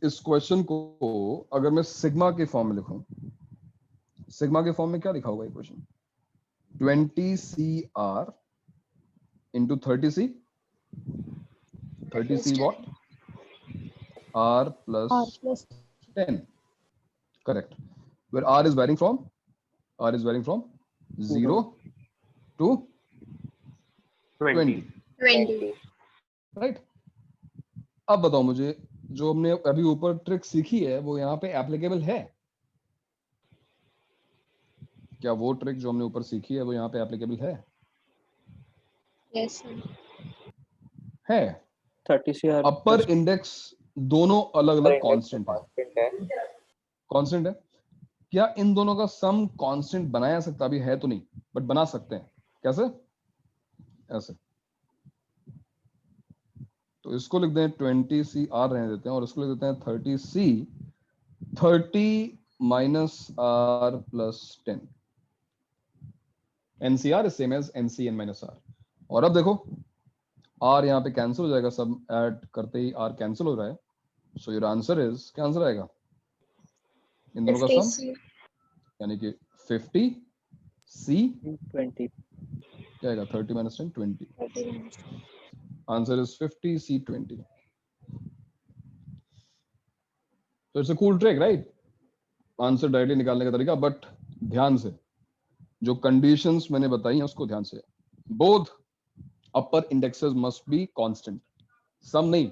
इस क्वेश्चन को अगर मैं सिग्मा के फॉर्म में लिखूं, सिग्मा के फॉर्म में क्या लिखा होगा ये question? 20CR into 30C, 30C what? R plus 10, correct. Where R is varying from 0 to 20, right? अब बताओ मुझे, जो हमने अभी ऊपर ट्रिक सीखी है वो यहाँ पे एप्लीकेबल है क्या? वो ट्रिक जो हमने ऊपर सीखी है वो यहाँ पे एप्लीकेबल है? Yes sir. है। 30CR अपर इंडेक्स दोनों अलग अलग कांस्टेंट है, कांस्टेंट है। क्या इन दोनों का सम कांस्टेंट बनाया जा सकता? अभी है तो नहीं, बट बना सकते हैं। कैसे? ऐसे, तो इसको लिख दें 20CR रहने देते हैं और इसको लिख देते हैं 30C 30 minus R plus 10. NCR is same as NCN minus R. और अब देखो R यहाँ पे कैंसिल हो जाएगा, सब ऐड करते ही R कैंसिल हो रहा है, सो योर आंसर इज, क्या आंसर आएगा इन दोनों का सम? यानी कि 50C20 क्या आएगा? 30 minus 10 20. Answer is 50C20. तो it's a cool trick, right? Answer directly निकालने का तरीका, बट ध्यान से जो कंडीशंस मैंने बताई हैं उसको ध्यान से। Both upper indexes must be constant, sum नहीं,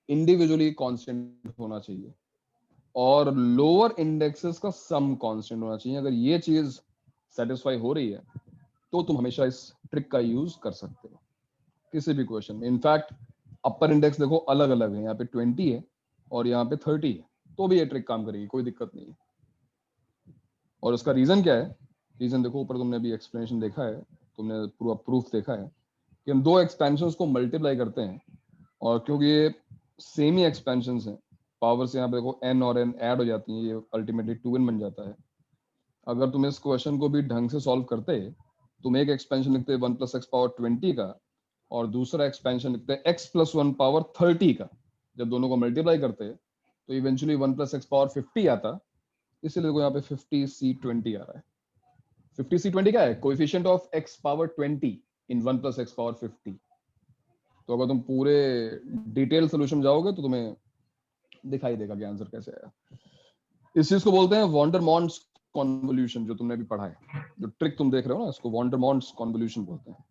इंडिविजुअली कांस्टेंट होना चाहिए, और लोअर इंडेक्सेस का सम कांस्टेंट होना चाहिए। अगर ये चीज सेटिस्फाई हो रही है तो तुम हमेशा इस ट्रिक का यूज कर सकते हो किसी भी क्वेश्चन में। इनफैक्ट अपर इंडेक्स देखो अलग अलग है, यहाँ पे 20 है और यहाँ पे 30 है, तो भी ये ट्रिक काम करेगी, कोई दिक्कत नहीं है। और उसका रीजन क्या है? रीजन देखो ऊपर, तुमने अभी एक्सप्लेनेशन देखा है, तुमने पूरा प्रूफ देखा है कि हम दो एक्सपेंशंस को मल्टीप्लाई करते हैं, और क्योंकि ये सेम ही एक्सपेंशंस हैं, पावर से यहाँ पे देखो n और n ऐड हो जाती हैं, ये अल्टीमेटली 2n बन जाता है। अगर तुम इस क्वेश्चन को भी ढंग से सॉल्व करते, तुम एक एक्सपेंशन लिखते 1 + x पावर 20 का और दूसरा एक्सपेंशन लिखते x + 1 पावर 30 का, जब दोनों को मल्टीप्लाई करते तो इवेंचुअली 1 + x पावर 50 आता, इसलिए देखो यहाँ पे 50C20 आ रहा है। 50C20 क्या है? Coefficient of x power 20 in 1 + x power 50। तो अगर तुम पूरे डिटेल सोल्यूशन जाओगे तो तुम्हें दिखाई देगा कि आंसर कैसे आया। इस चीज को बोलते हैं वॉन्डरमॉन्ट्स कॉन्वोल्यूशन, जो तुमने अभी पढ़ा है। जो ट्रिक तुम देख रहे हो ना, इसको वॉन्डरमॉन्ट्स कॉन्वोल्यूशन बोलते हैं।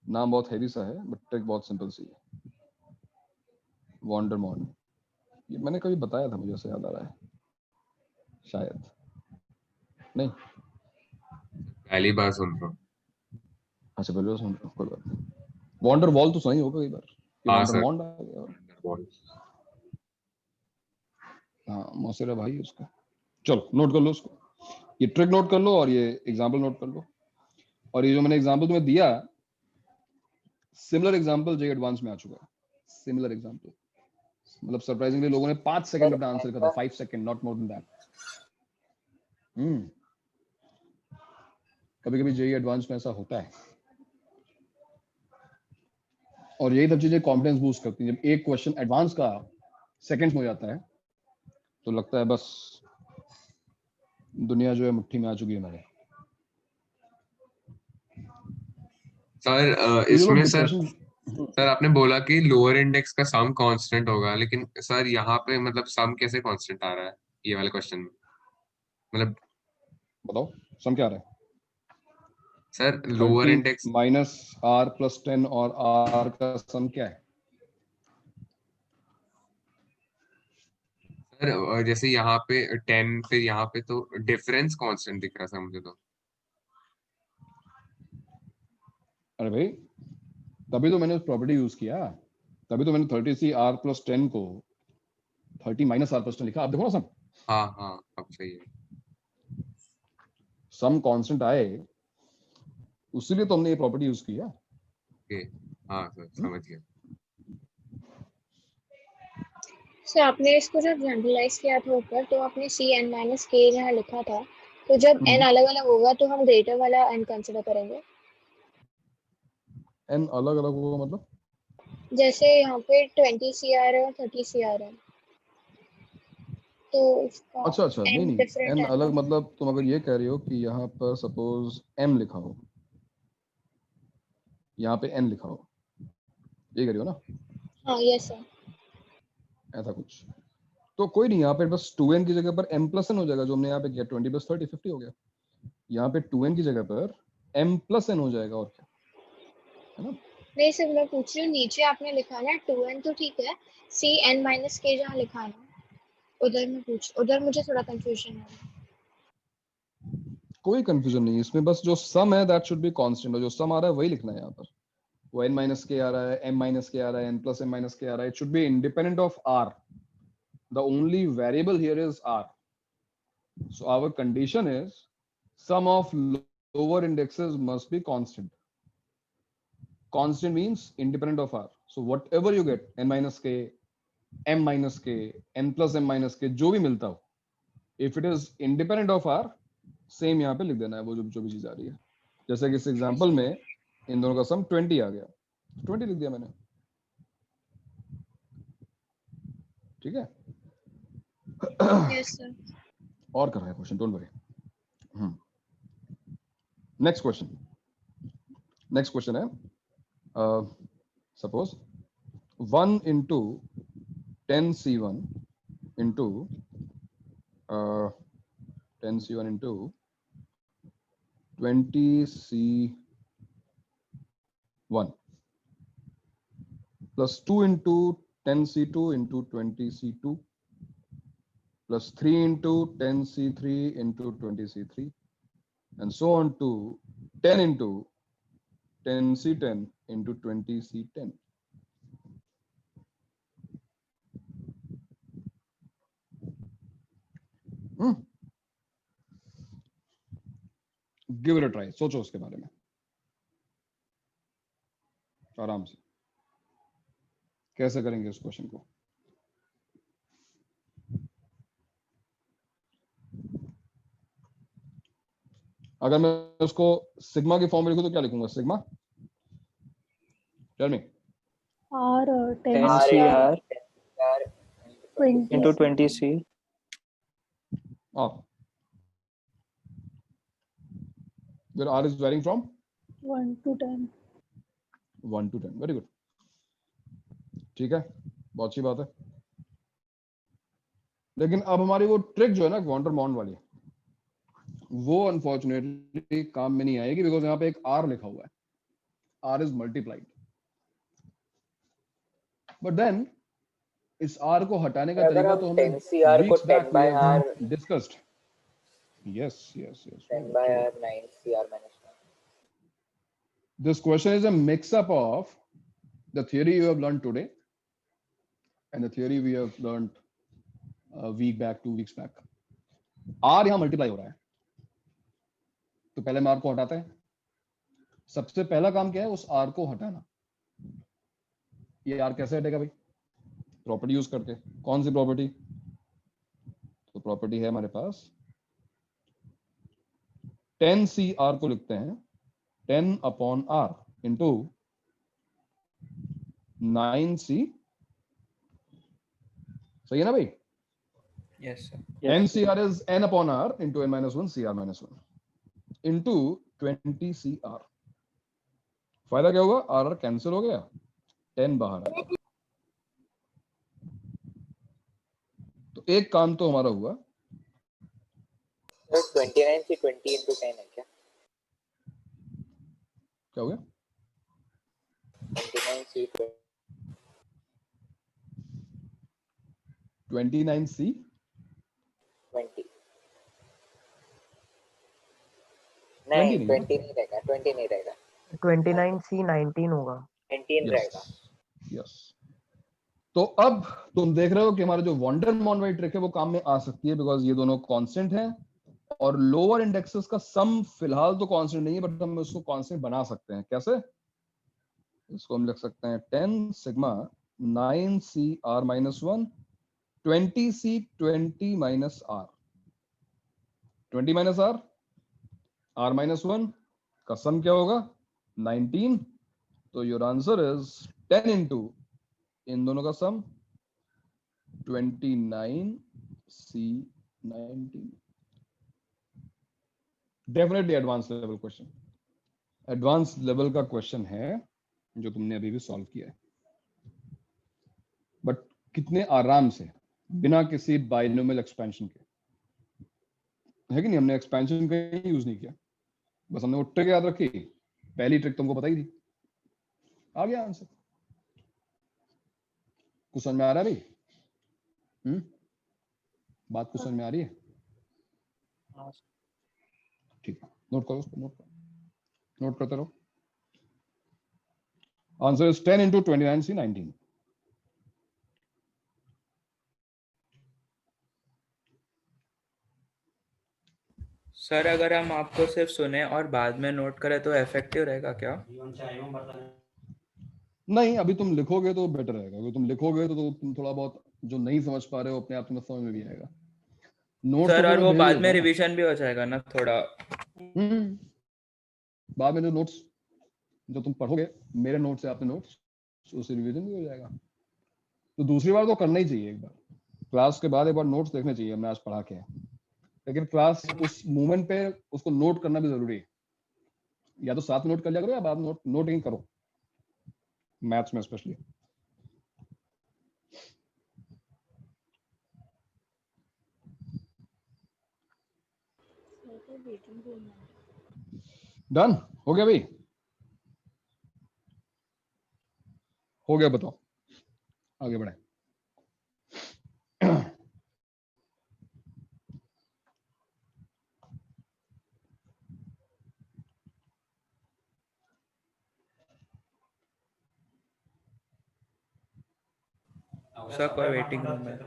नाम बहुत हैवी सा है, बट ट्रिक बहुत सिंपल सी है। वॉन्डरमॉन्ट, ये मैंने कभी बताया था, मुझे ऐसे याद आ रहा है, शायद नहीं, पहली बार सुन रहा हूँ। अच्छा पहले सुन रहा हूँ, कोई बात नहीं। वॉन्डर वॉल तो सुनी होगा कई बार, हाँ सर, वॉन्डरमॉन्ट आ गया। हाँ मौसेरा भाई उसका, चलो नोट कर लो उसको, ये ट्रिक नोट कर लो और ये एग्जांपल नोट कर लो। और ये जो मैंने एग्जांपल तुम्हें दिया, सिमिलर एग्जांपल जे एडवांस में आ चुका है। सिमिलर एग्जांपल मतलब सरप्राइजिंगली लोगों ने 5 सेकंड में आंसर लिखा था, 5 second, not more than that. कभी कभी जेई एडवांस में ऐसा होता है, और यही सब चीजें कॉन्फिडेंस बूस्ट करती हैं। जब एक क्वेश्चन एडवांस का सेकंड्स में हो जाता है, तो लगता है बस दुनिया जो है मुट्ठी में आ चुकी है हमारे। सर तो ये लोग इसमें सर डिस्कशन सर आपने बोला कि लोअर इंडेक्स का सम कांस्टेंट होगा, लेकिन सर यहाँ पे मतलब सम कैसे कांस्टेंट आ रहा है ये वाले क्वेश्चन में? मतलब बताओ सम क्या आ रहा है? Sir lower 30 index minus R plus 10 और आर का सम क्या है? सर जैसे यहाँ पे 10, फिर यहाँ पे तो डिफरेंस कांस्टेंट दिख रहा था मुझे तो। अरे भाई तभी तो मैंने उस प्रॉपर्टी यूज किया, तभी तो मैंने 30 आर प्लस 10 को 30 माइनस आर प्लस 10 लिखा। आप देखो ना हाँ हाँ अब सही है। सम कांस्टेंट आए, उसीलिए तो हमने ये प्रॉपर्टी यूज किया। ओके हाँ सर समझ गया। सर आपने इसको जब जनरलाइज किया था ऊपर, तो आपने सी एन माइनस के यहाँ लिखा था, तो जब एन अलग अलग होगा तो हम ग्रेटर वाला एन कंसिडर करेंगे। एन अलग अलग होगा मतलब? जैसे यहाँ पे 20 CR है और 30 CR है, तो इसका अच्छा नहीं एन नहीं, डिफरेंट एन है अलग ना। मतलब तुम अगर ये कह रहे हो कि यहाँ पर सपोज एम लिखा हो, यहाँ पे एन लिखा हो, ये कह रही हो ना? हाँ यस सर। ऐसा कुछ तो कोई नहीं, यहाँ पे बस 2n की जगह पर m प्लस एन हो जाएगा, जो हमने यहाँ पे किया 20 प्लस 30 50 हो गया। यहाँ पे 2n की जगह पर m प्लस n हो जाएगा, और क्या है ना? नहीं सर, मैं पूछ रही हूँ नीचे आपने लिखा ना 2n, तो ठीक है, सी एन माइनस के जहाँ लिखा है ना, उधर मुझे थोड़ा कंफ्यूजन है। कोई कंफ्यूजन नहीं इसमें, बस जो सम है दैट शुड बी कांस्टेंट, और जो सम आ रहा है वही लिखना है यहाँ पर। वो n माइनस के आ रहा है, m माइनस के आ रहा है, n प्लस m माइनस के आ रहा है, it should be independent of r. The only variable here is r. So our condition is sum of lower indexes must be constant. Constant means independent of r. So whatever you get, n minus k, m minus k, n plus m minus k, जो भी मिलता हो, if it is independent of r, same यहाँ पे लिख देना है वो जो भी चीज आ रही है। जैसे कि इस एग्जांपल में इन दोनों का सम 20 आ गया, 20 लिख दिया मैंने, ठीक है? Yes sir. और कर रहे हैं question, don't worry. Next question है, suppose 1 into 10c1 into 10c1 into 20c1 plus 2 into 10c2 into 20c2 plus 3 into 10c3 into 20c3 and so on to 10 into 10c10 into 20c10. Give it a try, सोचो उसके बारे में आराम से, कैसे करेंगे इस क्वेश्चन को। अगर मैं उसको सिग्मा की फॉर्म में लिखूं तो क्या लिखूंगा? Sigma, tell me. R 10CR into 20C. Where r is varying from 1 to 10. 1 to 10, very good, ठीक है, बहुत अच्छी बात है। लेकिन अब हमारी वो ट्रिक जो है ना वॉन्डर मॉन्ड वाली, वो अनफॉर्चुनेटली काम में नहीं आएगी, बिकॉज यहाँ पे एक r लिखा हुआ है, r is multiplied. But then इस r को हटाने का तरीका तो हमने 10CR को weeks back 10 by r discussed. Yes 10 by r 9CR minus 1. This question is a mix up of the theory you have learned today and the theory we have learned a week back, 2 weeks back. r यहाँ मल्टीप्लाई हो रहा है, तो पहले हम r को हटाते हैं। सबसे पहला काम क्या है? उस r को हटाना। ये r कैसे हटेगा भाई? प्रॉपर्टी यूज करके। कौन सी प्रॉपर्टी? तो प्रॉपर्टी है हमारे पास 10CR को लिखते हैं 10 upon r into 9C सही है ना भाई? Yes, sir. NCR is n upon r into n minus 1 CR minus 1 into 20 CR. फायदा क्या होगा? RR कैंसिल हो गया, 10 बाहर आ गया। तो एक काम तो हमारा हुआ। सर 29 से 20 into 10 है क्या? क्या हो गया? 29 से 29C 20 20 नहीं, नहीं 20 नहीं रहेगा, 20 नहीं रहेगा, 29C 19 होगा। 19 रहेगा। यस। तो अब तुम देख रहे हो कि हमारा जो वॉन मॉन वाइट ट्रिक है वो काम में आ सकती है, बिकॉज ये दोनों कांस्टेंट हैं और लोअर इंडेक्सेस का सम फिलहाल तो कांस्टेंट नहीं है, बट हम उसको कांस्टेंट बना सकते हैं। कैसे? इसको हम लिख सकते हैं 10 sigma 9CR minus 1 20C 20 minus R 20 minus R R minus 1 का सम क्या होगा? 19। तो योर आंसर इज 10 into इन दोनों का सम 29C 19। Definitely advance level question, advance level का क्वेश्चन है जो तुमने अभी भी सॉल्व किया है, बट कितने आराम से, बिना किसी बाइनोमियल एक्सपेंशन के, है कि नहीं? हमने एक्सपेंशन का यूज नहीं किया, बस हमने वो ट्रिक याद रखी, पहली ट्रिक तुमको पता ही थी, आ गया आंसर। कुछ समझ में आ रहा है भाई? बात कुछ समझ में आ रही है? ठीक है, नोट करो उसको, नोट करते रहो। Answer is 10 into 29C 19। Sir अगर हम आपको सिर्फ सुने और बाद में नोट करें तो इफेक्टिव रहेगा क्या? नहीं, अभी तुम लिखोगे तो बेटर रहेगा। अगर तुम लिखोगे तो तुम थोड़ा बहुत जो नहीं समझ पा रहे हो अपने आप तुम्हें समझ में भी आएगा। नोट्स सर तो और मैं वो भेज बाद देता में हूँ। रिवीजन भी हो जाएगा ना थोड़ा। बाद में जो नोट्स जो तुम पढ़ोगे, मेरे नोट्स से आपने नोट्स, उससे रिवीजन भी हो जाएगा। तो दूसरी बार तो करना ही चाहिए, एक बार क्लास के बाद एक बार नोट्स देखने चाहिए हमने आज पढ़ा क्या है, लेकिन क्लास उस मोमेंट पे उसको नोट करना भी जरूरी है। या तो साथ में नोट कर लिया करो या बाद में नोटिंग करो, मैथ्स में स्पेशली। डन हो गया भाई? हो गया, बताओ आगे बढ़े। सर कोई वेटिंग रूम में।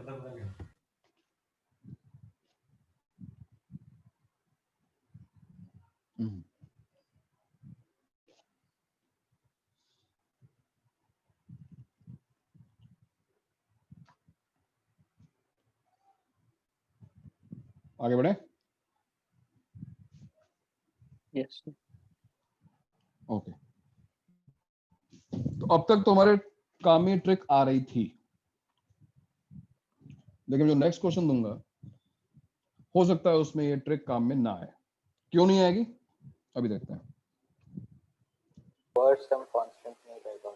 आगे बढ़े। यस ओके, तो अब तक तो हमारे काम में ट्रिक आ रही थी, लेकिन जो नेक्स्ट क्वेश्चन दूंगा हो सकता है उसमें ये ट्रिक काम में ना आए। क्यों नहीं आएगी अभी देखते हैं। वर्ड सम कांस्टेंट नहीं रहेगा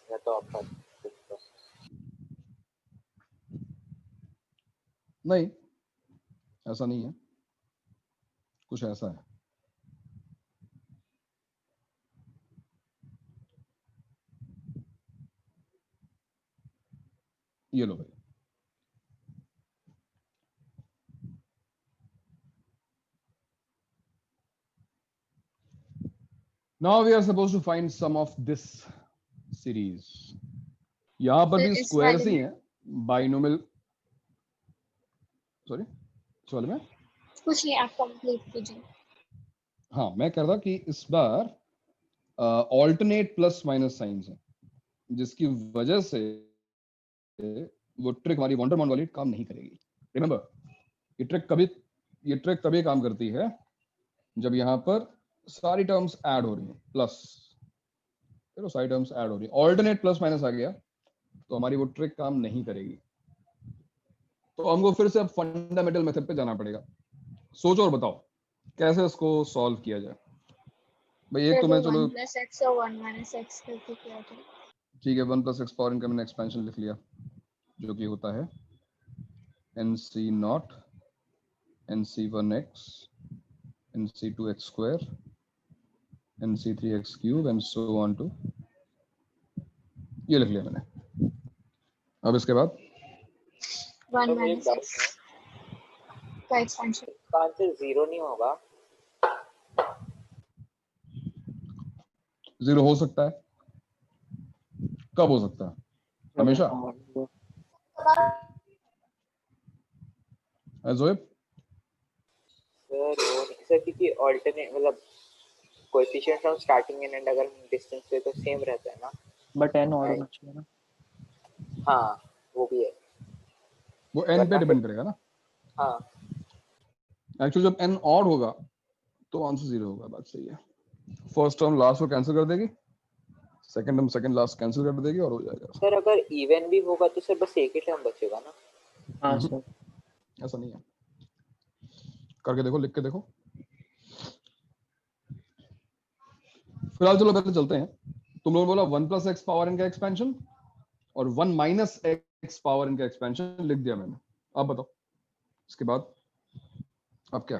या तो आपका नहीं, ऐसा नहीं है, कुछ ऐसा है। ये लो भाई, now we are supposed to find sum of this series। यहां पर भी स्क्वायर्स ही हैं, बाइनोमियल। सॉरी, सवाल में कुछ नहीं, आप कंप्लीट कीजिए। हाँ, मैं कह रहा था कि इस बार ऑल्टरनेट प्लस माइनस साइंस है, जिसकी वजह से वो ट्रिक हमारी वंडरमॉन वाली काम नहीं करेगी। रिमेंबर, ये ट्रिक तभी काम करती है जब यहाँ पर सारी टर्म्स ऐड हो रही हैं, प्लस सारी टर्म्स ऐड हो रही है। ऑल्टरनेट प्लस माइनस आ गया तो हमारी वो ट्रिक काम नहीं करेगी। तो हमको फिर से अब फंडामेंटल मेथड पे जाना पड़ेगा। सोचो और बताओ कैसे इसको सॉल्व किया जाए। भाई एक तो मैं चलो 1 + x और 1 - x करके किया था। ठीक है, 1 + x पावर इनका मैंने एक्सपेंशन लिख लिया, जो कि होता है nc0 nc1x nc2x² nc3x³ and so on to, ये लिख लिया मैंने। अब इसके बाद 1 तो एक - x का एक्सपेंशन। इसका आंसर 0 नहीं होगा। 0 हो सकता है, कब हो सकता है? हमेशा। जोएब सर वो नहीं सर, क्योंकि ऑल्टरनेट मतलब कोएफिशिएंट फ्रॉम स्टार्टिंग एंड अगर डिस्टेंस पे तो सेम रहता है ना। बट n ऑड होना चाहिए ना। हाँ वो भी है, वो n पे डिपेंड करेगा ना। हाँ एक्चुअली जब n ऑड होगा तो आंसर 0 होगा, बात सही है। फर्स्ट टर्म लास्ट को कैंसिल कर देगी, second term second last cancel कर देगी और हो जाएगा। सर अगर इवन भी होगा तो सर बस एक ही टर्म बचेगा ना। हाँ सर। ऐसा नहीं है, करके देखो, लिख के देखो। फिलहाल चलो पहले चलते हैं। तुम लोगों ने बोला 1 + x पावर n का एक्सपेंशन और 1 - x पावर n का एक्सपेंशन लिख दिया मैंने। अब बताओ इसके बाद अब क्या?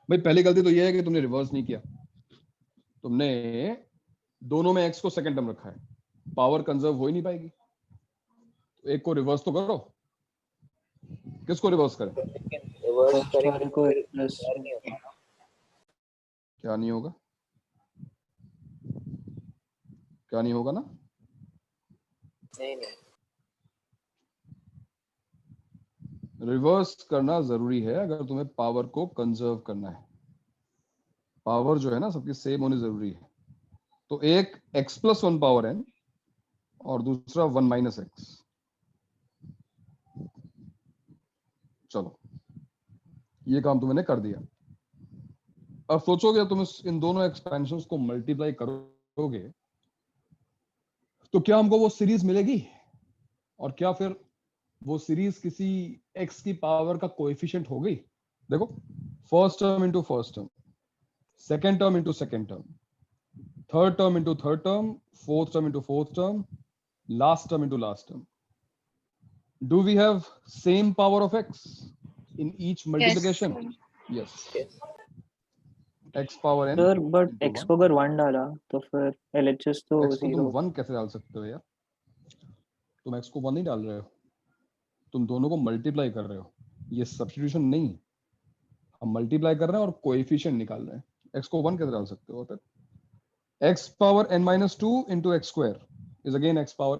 भाई पहली गलती तो ये है कि तुमने रिवर्स नहीं किया, तुमने दोनों में x को सेकंड टर्म रखा है, पावर कंजर्व हो ही नहीं पाएगी, तो एक को रिवर्स तो करो। किसको रिवर्स करें? लेकिन रिवर्स फर्स्ट करेंगे वाले तो को फिर प्लस स्क्वायर नहीं होगा ना। क्या नहीं होगा? क्या नहीं होगा ना? नहीं नहीं, रिवर्स करना जरूरी है अगर तुम्हें पावर को कंजर्व करना है। पावर जो है ना सबकी सेम होनी जरूरी है। तो एक x + 1 पावर n और दूसरा 1 - x। चलो ये काम तुमने कर दिया। अब सोचोगे तुम इन दोनों एक्सपेंशंस को मल्टीप्लाई करोगे तो क्या हमको वो सीरीज मिलेगी, और क्या फिर वो सीरीज किसी x की पावर का कोएफिशिएंट होगी? देखो, first term into first term, second term into second term, third term into third term, fourth term into fourth term, last term into last term. Do we have same power of x in each multiplication? Yes. x power n sir but into x 1. को अगर 1 डाला तो फिर LHS तो x को 0। तुम 1 कैसे डाल सकते हो यार? तुम x को 1 नहीं डाल रहे हो, तुम दोनों को मल्टीप्लाई कर रहे हो। ये सब्स्टिट्यूशन नहीं, हम मल्टीप्लाई कर रहे हैं और कोएफिशिएंट निकाल रहे हैं। x को 1 कैसे डाल सकते हो? x power n - 2 into x² is again x power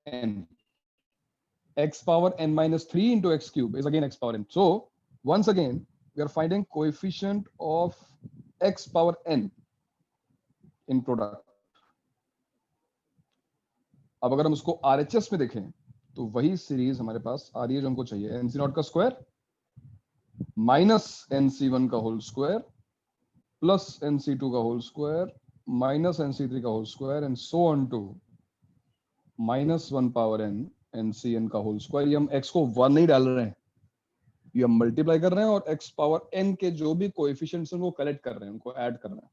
n. x power n - 3 into x³ is again x power n. So once again we are finding coefficient of x power n in product. अब अगर हम उसको RHS में देखें तो वही सीरीज हमारे पास आ रही है जो हमको चाहिए, nc0 का स्क्वायर माइनस nc1 का होल स्क्वायर प्लस nc2 का होल स्क्वायर माइनस nc3 का whole square and so on to -1 power n ncn का होल स्क्वायर। ये हम x को 1 नहीं डाल रहे हैं, ये हम मल्टीप्लाई कर रहे हैं और x पावर n के जो भी कोएफिशिएंट्स हैं उनको कलेक्ट कर रहे हैं, उनको ऐड कर रहे हैं,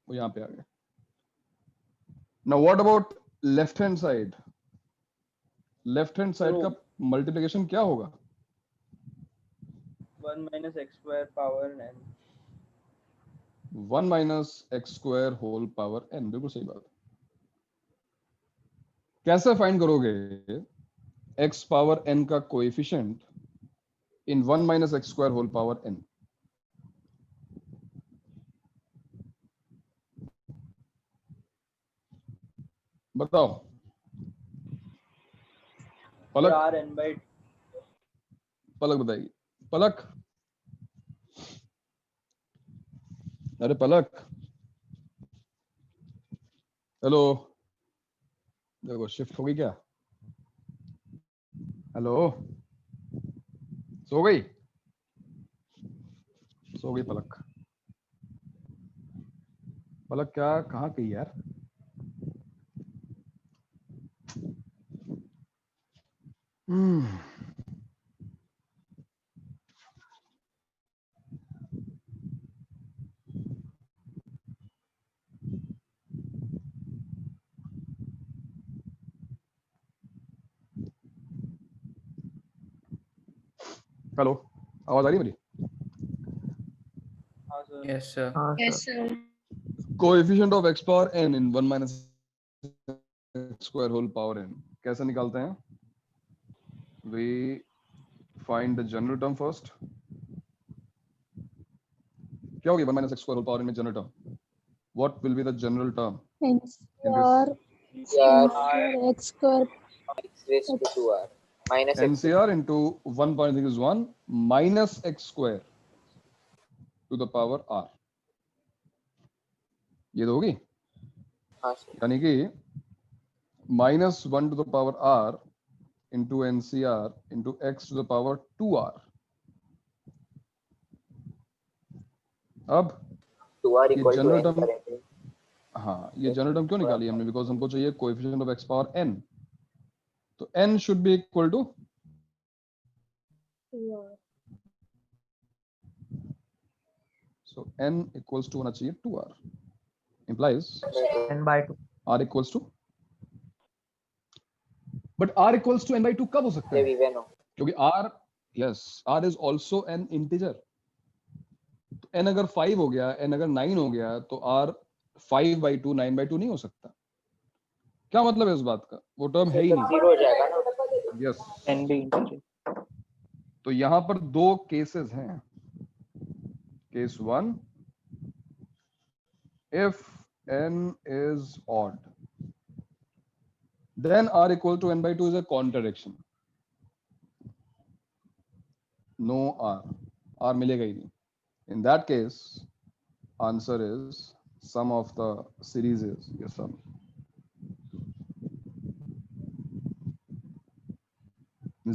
वो यहाँ पे आ गए। Now what about left hand side? Left hand side का मल्टीप्लिकेशन क्या होगा? 1 - x² power n। 1 - x² whole power n, बिल्कुल सही बात। कैसे फाइंड करोगे x पावर n का coefficient in 1 - x² whole power n? बताओ पलक। rn/2। पलक बताएगी। पलक, अरे पलक, हेलो, देखो शिफ्ट हो गई क्या? हेलो, सो गई? सो गई पलक। पलक क्या, कहाँ गई यार? हेलो, आवाज आ रही है मेरी? Yes, sir. Yes, sir. Coefficient of x power n in 1 minus x square whole power n कैसे निकालते हैं? We find the general term first. क्या होगी 1 minus x square whole power n में general term? What will be the general term? NCR NCR x square x raised to 2r minus x NCR into 1.6 is 1 minus x square to the power r. ये तो होगी, हाँ सर यानी कि -1 to the power r into NCR into x to the power 2r. अब 2r ये equal to general n term, करेंगे हाँ ये जनरल टर्म क्यों निकाली हमने? बिकॉज हमको चाहिए coefficient of x power n, तो n should be equal to, so n equals to होना चाहिए 2r, implies n/2 r equals to, but r equals to n by 2 कब हो सकता जब है? इवन हो क्योंकि r, yes, r is also an integer. तो n अगर 5 हो गया, n अगर 9 हो गया, तो r 5/2 9/2 नहीं हो सकता. क्या मतलब है इस बात का? वो टर्म है ही नहीं. जीरो हो जाएगा ना यस, n भी इंटीजर. तो यहां पर दो केसेस हैं. Case 1, if n is odd, then r equal to n by 2 is a contradiction. No r मिलेगा ही नहीं. In that case, answer is sum of the series is your sum.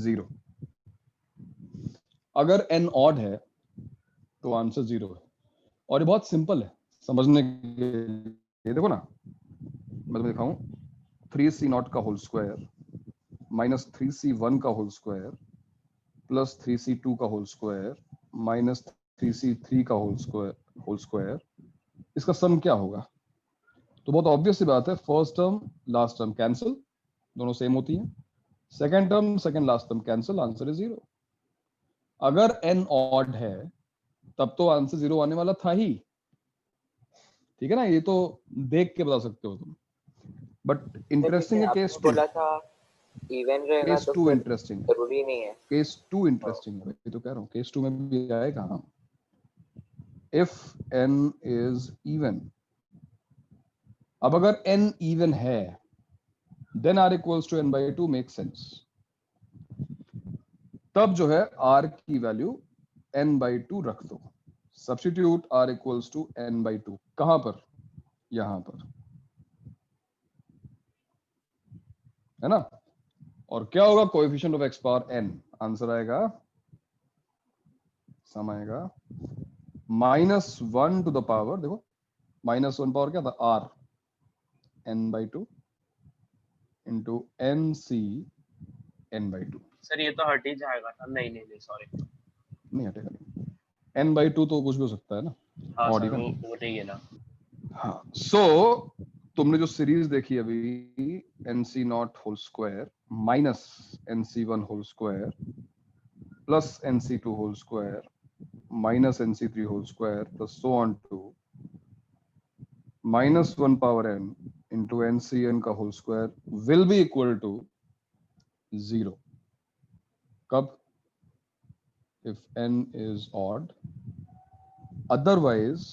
Zero. अगर n odd है तो आंसर 0 है. और ये बहुत सिंपल है समझने के लिए. देखो ना, मैं तुम्हें दिखाऊं. 3c0 का होल स्क्वायर माइनस 3c1 का होल स्क्वायर प्लस 3c2 का होल स्क्वायर माइनस 3c3 का होल स्क्वायर, इसका सम क्या होगा? तो बहुत ऑब्वियस सी बात है, first term last term cancel, दोनों सेम होती हैं. Second term second last term cancel, answer is 0. अगर n ऑड है तब तो आंसर 0 आने वाला था ही. ठीक है ना, ये तो देख के बता सकते हो तुम. बट इंटरेस्टिंग है केस 2. बोला था इवन रहेगा केस तो 2 फिर इंटरेस्टिंग है. जरूरी नहीं है. केस 2 इंटरेस्टिंग है, ये तो कह रहा हूँ. केस 2 में भी आएगा. इफ n इज इवन, अब अगर n इवन है then r equals to n by 2 makes sense. तब जो है r की वैल्यू n by 2 रख दो. Substitute r equals to n by 2. कहां पर? यहां पर, है ना. और क्या होगा? Coefficient of x power n. Answer आएगा, सम आएगा -1 टू द पावर, देखो -1 पावर क्या था? r n by 2 into nc n by 2. Sir ये तो हट ही जाएगा ना. नहीं सॉरी, नहीं हटेगा नहीं. n by 2 तो कुछ भी हो सकता है ना. हाँ Odd सर even. वो नहीं है ना. हाँ. सो तुमने जो सीरीज देखी अभी, nc0 whole square minus nc1 whole square plus nc2 whole square minus nc3 whole square plus so on to -1 power n into ncn का whole square will be equal to 0. कब? if n is odd. Otherwise,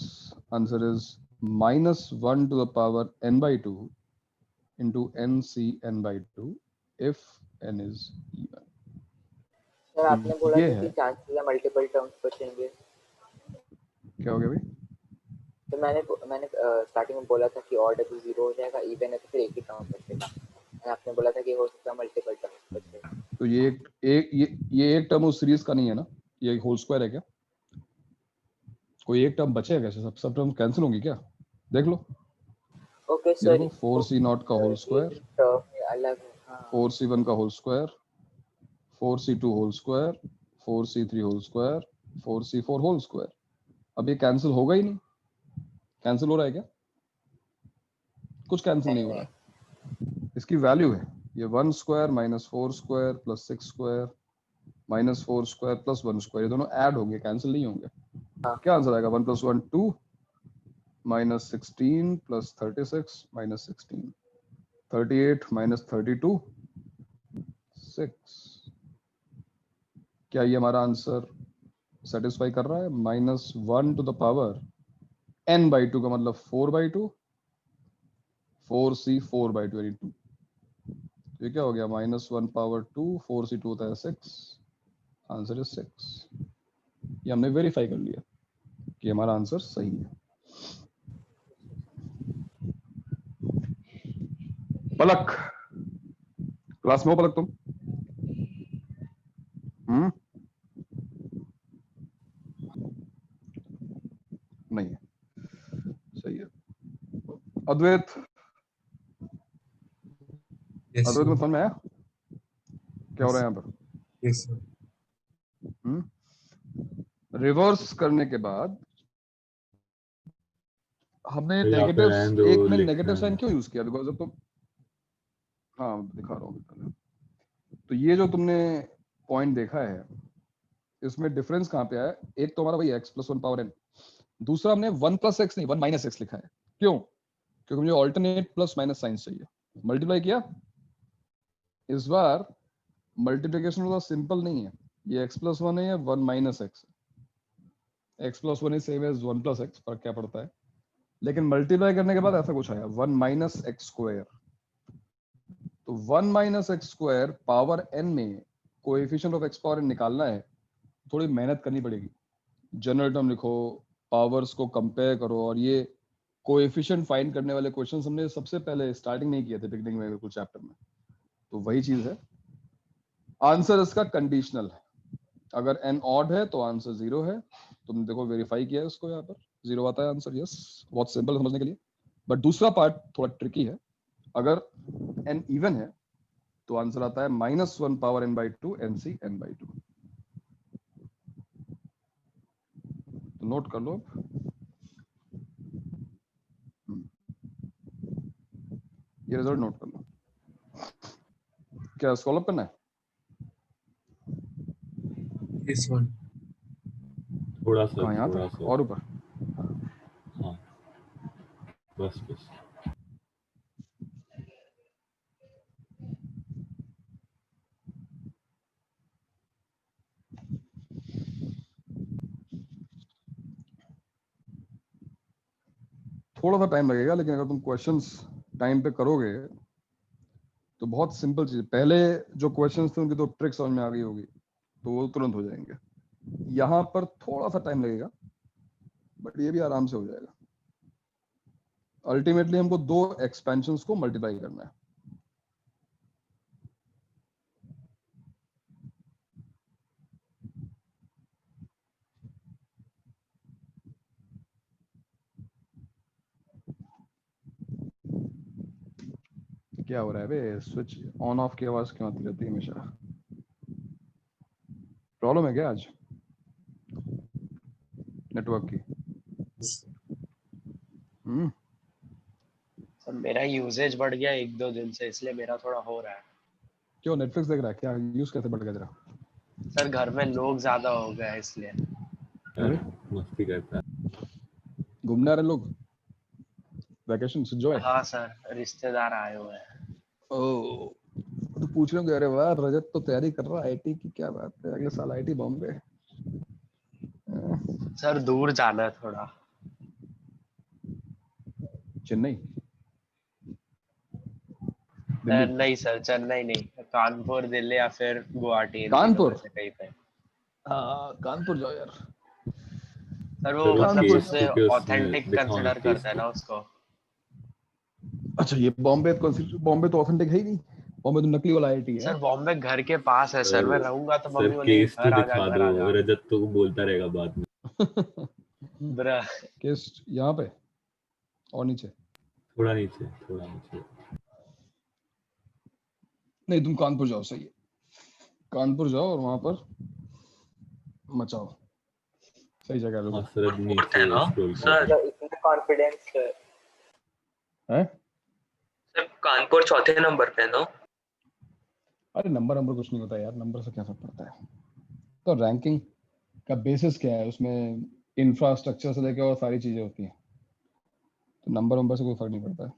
answer is -1 to the power n by 2 into nc n by 2 if n is even. Sir आपने बोला ये था कि है. चांसेस है मल्टीपल टर्म्स बचेंगे. क्या हो गया भाई? तो मैंने स्टार्टिंग में बोला था कि ऑड है तो 0 हो जाएगा, इवन है तो फिर एक ही टर्म बचेगा. आपने बोला था कि हो सकता है मल्टीपल टर्म्स बचेगा. तो ये एक टर्म उस सीरीज का नहीं है ना, ये होल स्क्वायर है क्या? कोई एक टर्म बचेगा कैसे? सब टर्म कैंसिल होंगी क्या? देख लो. Okay sir. 4c0 का होल स्क्वायर, टर्म अलग है. 4c1 का whole square 4c2 whole square, 4c3 whole square, 4c4 whole square. अब ये कैंसिल होगा ही नहीं। कैंसिल हो रहा है क्या? कुछ कैंसिल नहीं हो रहा है। इसकी वैल्यू है ये 1 square minus 4 square plus 6 square minus 4 square plus 1 square, ये दोनों ऐड होंगे, कैंसिल नहीं होंगे। क्या आंसर आएगा? 1 + 1 2 माइनस 16 प्लस 36 माइनस 16, 38 माइनस 32 6। क्या ये हमारा आंसर सेटिस्फाई कर रहा है? -1 टू द पावर n/2 का मतलब 4/2, 4c 4/2 यानी 2। ये क्या हो गया? -1 पावर 2, 4c2 होता है 6, आंसर इज 6। ये हमने वेरीफाई कर लिया कि हमारा आंसर सही है। पलक, क्लास में हो पलक तुम? नहीं है, सही है। अद्वैत, अद्वैत में समझ में आया क्या हो रहा है यहाँ पर? Yes sir. रिवर्स करने के बाद हमने तो यहाँ पे नेगेटिव, रहने दो, एक में लिखना नेगेटिव साइन है। क्यों यूज किया? बिकॉज अब तुम, हाँ दिखा रहा हूँ। तो ये जो तुमने पॉइंट देखा है इसमें डिफरेंस कहाँ पे आया? एक तो हमारा वही x + 1 पावर n, दूसरा हमने 1 + x नहीं 1 - x लिखा है। क्यों? क्योंकि मुझे ऑल्टरनेट प्लस माइनस साइंस चाहिए। मल्टीप्लाई किया, इस बार मल्टीप्लिकेशन वाला सिंपल नहीं है, ये x + 1 है या 1 - x। x + 1 is same as 1 + x, फर्क क्या पड़ता है? लेकिन मल्टीप्लाई करने के बाद ऐसा कुछ आया 1 - x²। तो 1 - x² पावर n में coefficient of x power n निकालना है, थोड़ी मेहनत करनी पड़ेगी। जनरल टर्म लिखो, पावर्स को कंपेयर करो, और ये कोएफिशिएंट फाइंड करने वाले क्वेश्चंस हमने सबसे पहले स्टार्टिंग नहीं किए थे बिगनिंग में कुछ चैप्टर में। तो वही चीज है। आंसर इसका कंडीशनल है। अगर n ऑड है तो आंसर 0 है। तुम देखो वेरीफाई किया है उसको, यहाँ पर 0 आता है आंसर। यस, बहुत सिंपल समझने के लिए। बट दूसरा पार्ट थोड़ा ट्रिकी है। अगर n इवन है तो आंसर आता है -1 पावर n/2 nc n/2। तो नोट कर लो। ये रिजल्ट नोट कर लो। क्या सॉल्व करना है? इस वन थोड़ा सा, कहाँ? यहाँ थोड़ा तक सा और ऊपर? हाँ, बस बस। थोड़ा सा टाइम लगेगा, लेकिन अगर तुम क्वेश्चंस टाइम पे करोगे तो बहुत सिंपल चीज। पहले जो क्वेश्चंस थे उनकी तो ट्रिक समझ में आ गई होगी, तो वो तुरंत हो जाएंगे। यहाँ पर थोड़ा सा टाइम लगेगा, बट ये भी आराम से हो जाएगा। अल्टीमेटली हमको 2 एक्सपेंशंस को मल्टीप्लाई करना है। क्या हो रहा है बे? स्विच ऑन ऑफ की आवाज क्यों आती रहती है हमेशा? प्रॉब्लम है क्या आज नेटवर्क की? सर मेरा यूजेज बढ़ गया 1-2 दिन से, इसलिए मेरा थोड़ा हो रहा है। क्यों नेटफ्लिक्स देख रहा है क्या? यूज कैसे बढ़ गया तेरा? सर घर में लोग ज्यादा हो गए हैं इसलिए। अरे मस्ती करता है। घूमने आ रहे लोग वैकेशन से? जो है हाँ सर, रिश्तेदार आए हुए हैं। ओ, तो पूछ रहे हो अरे वाह रजत तो तैयारी कर रहा है आईटी की, क्या बात है, अगले साल आईटी बॉम्बे। सर दूर जाना है थोड़ा। चेन्नई? दिल्ली? नहीं सर, चेन्नई नहीं, कानपुर, दिल्ली या फिर गुवाहाटी, इन तीनों कानपुर? में से कहीं पे। हाँ कानपुर जाओ यार। सर वो चलो मतलब केस सबसे के उसमें ऑथेंटिक दिखाओ ना कंसिडर केस करता है को। ना उसको। अच्छा ये बॉम्बे बॉम्बे तो ऑथेंटिक है ही नहीं, बॉम्बे तो नकली वाला आईटी है। सर बॉम्बे घर के पास है सर, मैं रहूंगा तो सर मम्मी बोलेगी केस तो घर आ जा, दिखा घर दो, आ जा। रजत तो बोलता रहेगा बाद में। ब्रा केस यहाँ पे और नीचे? थोड़ा नीचे, थोड़ा नीचे। नहीं तुम कानपुर जाओ, सही है। कानपुर जाओ और वहां पर मचाओ। सही जगह है हाँ बिल्कुल। सर, अभी नीचे ना स्क्रॉल सर कर इतना कॉन्फिडेंस है। सर कानपुर चौथे नंबर पे है ना? अरे नंबर कुछ नहीं होता यार, नंबर से क्या फर्क पड़ता है। तो रैंकिंग का बेसिस क्या है, उसमें इंफ्रास्ट्रक्चर से लेकर और सारी चीजें होती हैं, तो नंबर से कोई फर्क नहीं पड़ता है।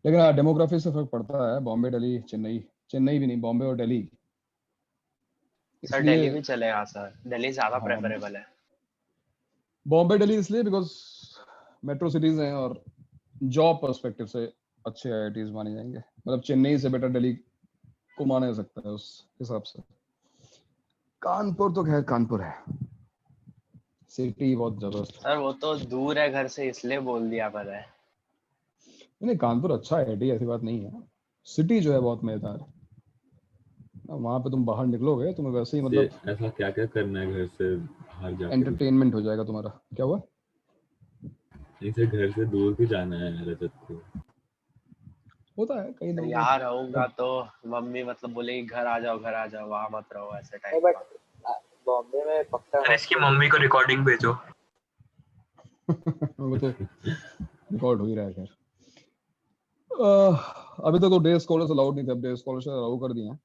लेकिन हाँ, डेमोग्राफी से फर्क पड़ता है। बॉम्बे, दिल्ली, चेन्नई भी नहीं, बॉम्बे और दिल्ली। सर दिल्ली भी चलेगा सर, दिल्ली ज्यादा हाँ, प्रेफरेबल है। बॉम्बे दिल्ली इसलिए बिकॉज मेट्रो सिटीज हैं और जॉब पर्सपेक्टिव से अच्छे आईआईटीज माने जाएंगे। मतलब चेन्नई से बेटर दिल्ली को माना जा सकता है उस हिसाब से। कानपुर तो खैर कानपुर है, सिटी बहुत जबरदस्त। सर वो तो दूर है घर से इसलिए बोल दिया मैंने। नहीं, कानपुर अच्छा आईआईटी, ऐसी बात नहीं है। सिटी जो है बहुत मजेदार है, वहां पे तुम बाहर निकलोगे तुम्हें वैसे ही से मतलब ऐसा क्या क्या करना है घर से बाहर जाके? एंटरटेनमेंट हो जाएगा तुम्हारा। क्या हुआ? नहीं सर, घर से दूर भी जाना है रजत को। होता है कई लोगों को। यहाँ रहूंगा तो मम्मी मतलब बोलेगी घर आ जाओ, वहां मत रहो, ऐसे नहीं, टाइप बट का। बॉम्बे में पक्का सर इसकी मम्मी को रिकॉर्डिंग भेजो। वो तो रिकॉर्ड हो ही रहा है। खैर अभी तक तो डे स्कॉलर्स अलाउड नहीं थे, अब डे स्कॉलर्स अलाउ कर दिए हैं।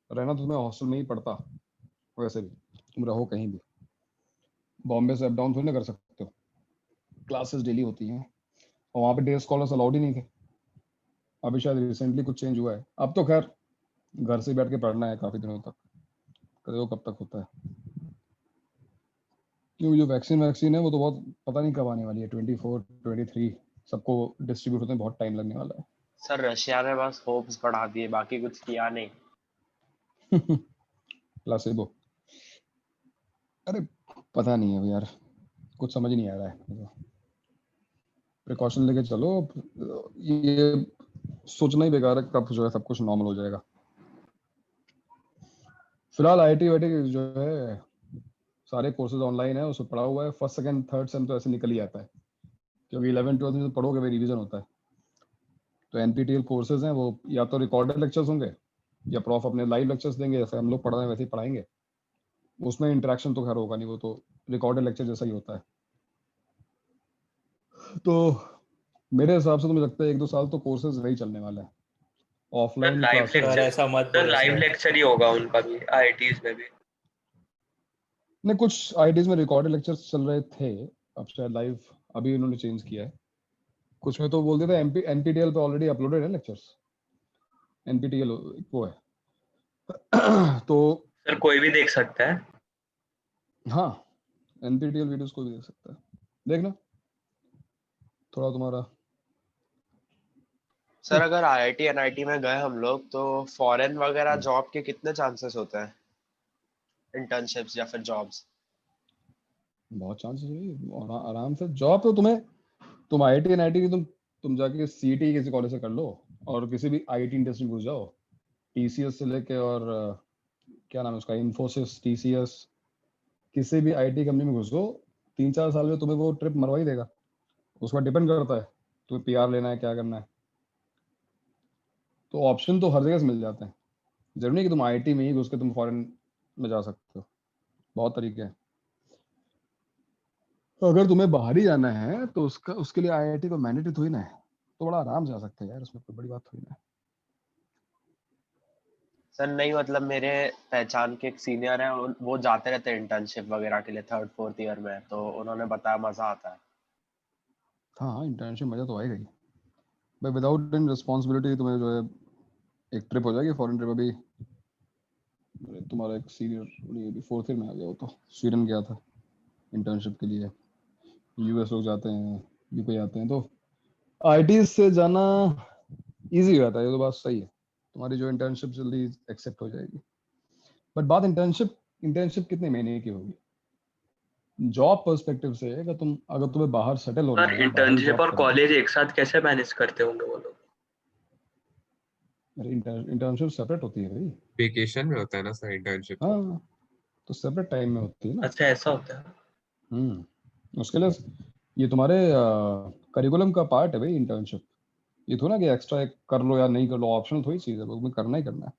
रहना तो तुम्हें हॉस्टल में ही पड़ता, वैसे भी तुम रहो कहीं भी। बॉम्बे से अप डाउन थोड़ी ना कर सकते हो, क्लासेस डेली होती हैं, और वहाँ पे डे स्कॉलर्स अलाउड ही नहीं थे। अभी शायद रिसेंटली कुछ चेंज हुआ है। अब तो खैर घर से बैठ के पढ़ना है काफी दिनों तक, करो कब तक होता है। क्योंकि जो वैक्सीन है वो तो बहुत पता नहीं कब आने वाली है, 24 23 सबको डिस्ट्रीब्यूट होते हैं, बहुत टाइम लगने वाला है। सर रशिया ने बस होप्स बढ़ा दिए, बाकी कुछ किया नहीं। प्लासेबो, अरे पता नहीं है यार, कुछ समझ नहीं आ रहा है। प्रिकॉशन लेके चलो, ये सोचना ही बेकार है कब जो है सब कुछ नॉर्मल हो जाएगा। फिलहाल आईआईटी वाईटी जो है सारे कोर्सेज ऑनलाइन है, उसमें पढ़ा हुआ है। फर्स्ट सेकंड थर्ड सेम तो ऐसे निकल ही आता है, क्योंकि 11 12 में तो पढ़ोगे भाई, रिवीजन होता है। तो एनपीटीईएल कोर्सेज हैं, वो या तो रिकॉर्डेड लेक्चर्स होंगे या प्रॉफ अपने लाइव लेक्चर्स देंगे, जैसे हम लोग पढ़ रहे हैं वैसे ही पढ़ाएंगे। उसमें इंटरेक्शन तो खैर होगा नहीं, वो तो रिकॉर्डेड लेक्चर जैसा ही होता है। तो मेरे हिसाब से तो मुझे लगता है 1-2 साल तो कोर्सेज वही चलने वाला है, ऑफलाइन लाइव क्लास। लेक्चर ऐसा मत सर, बोलो लाइव सर। लेक्चर ही होगा उनका भी आईआईटीज में भी। नहीं, कुछ आईआईटीज में रिकॉर्डेड लेक्चर्स चल रहे थे, अब शायद लाइव अभी उन्होंने चेंज किया है। कुछ में तो बोलते थे एनपीटीईएल पे ऑलरेडी अपलोडेड है लेक्चर्स, एनपीटीईएल वो है। तो सर कोई भी देख सकता है। हाँ, एनपीटीईएल वीडियोस कोई भी देख सकता है, देखना थोड़ा तुम्हारा। सर अगर आईआईटी एनआईटी में गए हम लोग तो फॉरेन वगैरह जॉब के कितने चांसेस होते हैं, इंटर्नशिप्स या फिर जॉब्स? बहुत चांसेस है और आराम से जॉब तो तुम आईआईटी एनआईटी की तुम जाके सीईटी किसी कॉलेज से कर लो और किसी भी आईटी इंडस्ट्री में घुस जाओ, टीसीएस से लेके और क्या नाम है उसका, इन्फोसिस, टीसीएस, किसी भी आईटी कंपनी में घुसो, 3-4 साल में तुम्हें वो ट्रिप मरवा ही देगा। उसका डिपेंड करता है तुम्हें पीआर लेना है क्या करना है। तो ऑप्शन तो हर जगह से मिल जाते हैं, जरूरी नहीं कि तुम आईटी में ही घुस के तुम फॉरेन में जा सकते हो, बहुत तरीके हैं। तो अगर तुम्हें बाहर ही जाना है तो उसके लिए आईआईटी को मैंडेटरी थोड़ी ना है, तो बड़ा आराम से जा सकते हैं यार, उसमें कोई बड़ी बात थोड़ी ना है। सर नहीं मतलब मेरे पहचान के एक सीनियर हैं, वो जाते रहते हैं इंटर्नशिप वगैरह के लिए 3rd 4th ईयर में, तो उन्होंने बताया मजा आता है। हाँ, इंटर्नशिप मजा तो आएगा ही भाई, विदाउट इन रिस्पॉन्सिबिलिटी तुम्हें जो है एक ट्रिप हो जाएगी फॉरेन ट्रिप। अभी तुम्हारा एक सीनियर अभी 4th ईयर में आ गया, वो तो स्वीडन गया था इंटर्नशिप के लिए। यूएस लोग जाते हैं, यूके जाते हैं, तो आईटी से जाना इजी हो जाता है, ये तो बात सही है। तुम्हारी जो इंटर्नशिप जल्दी एक्सेप्ट हो जाएगी। बट बात इंटर्नशिप कितने महीने की होगी जॉब पर्सपेक्टिव से? अगर तुम्हें बाहर सेटल होना सर है, बाहर ही इंटर्नशिप जॉब और करना है। कॉलेज एक साथ कैसे मैनेज करते होंगे वो लोग? अरे इंटर्नशिप सेपरेट होती है भाई। वेकेशन में होता है ना सर इंटर्नशिप? हाँ, तो सेपरेट टाइम में होती है ना। अच्छा ऐसा होता है। उसके लिए ये तुम्हारे करिकुलम का पार्ट है भाई इंटर्नशिप। ये थोड़ा ना कि एक्स्ट्रा कर लो या नहीं कर लो, ऑप्शनल थोड़ी चीज है, वो करना ही करना है।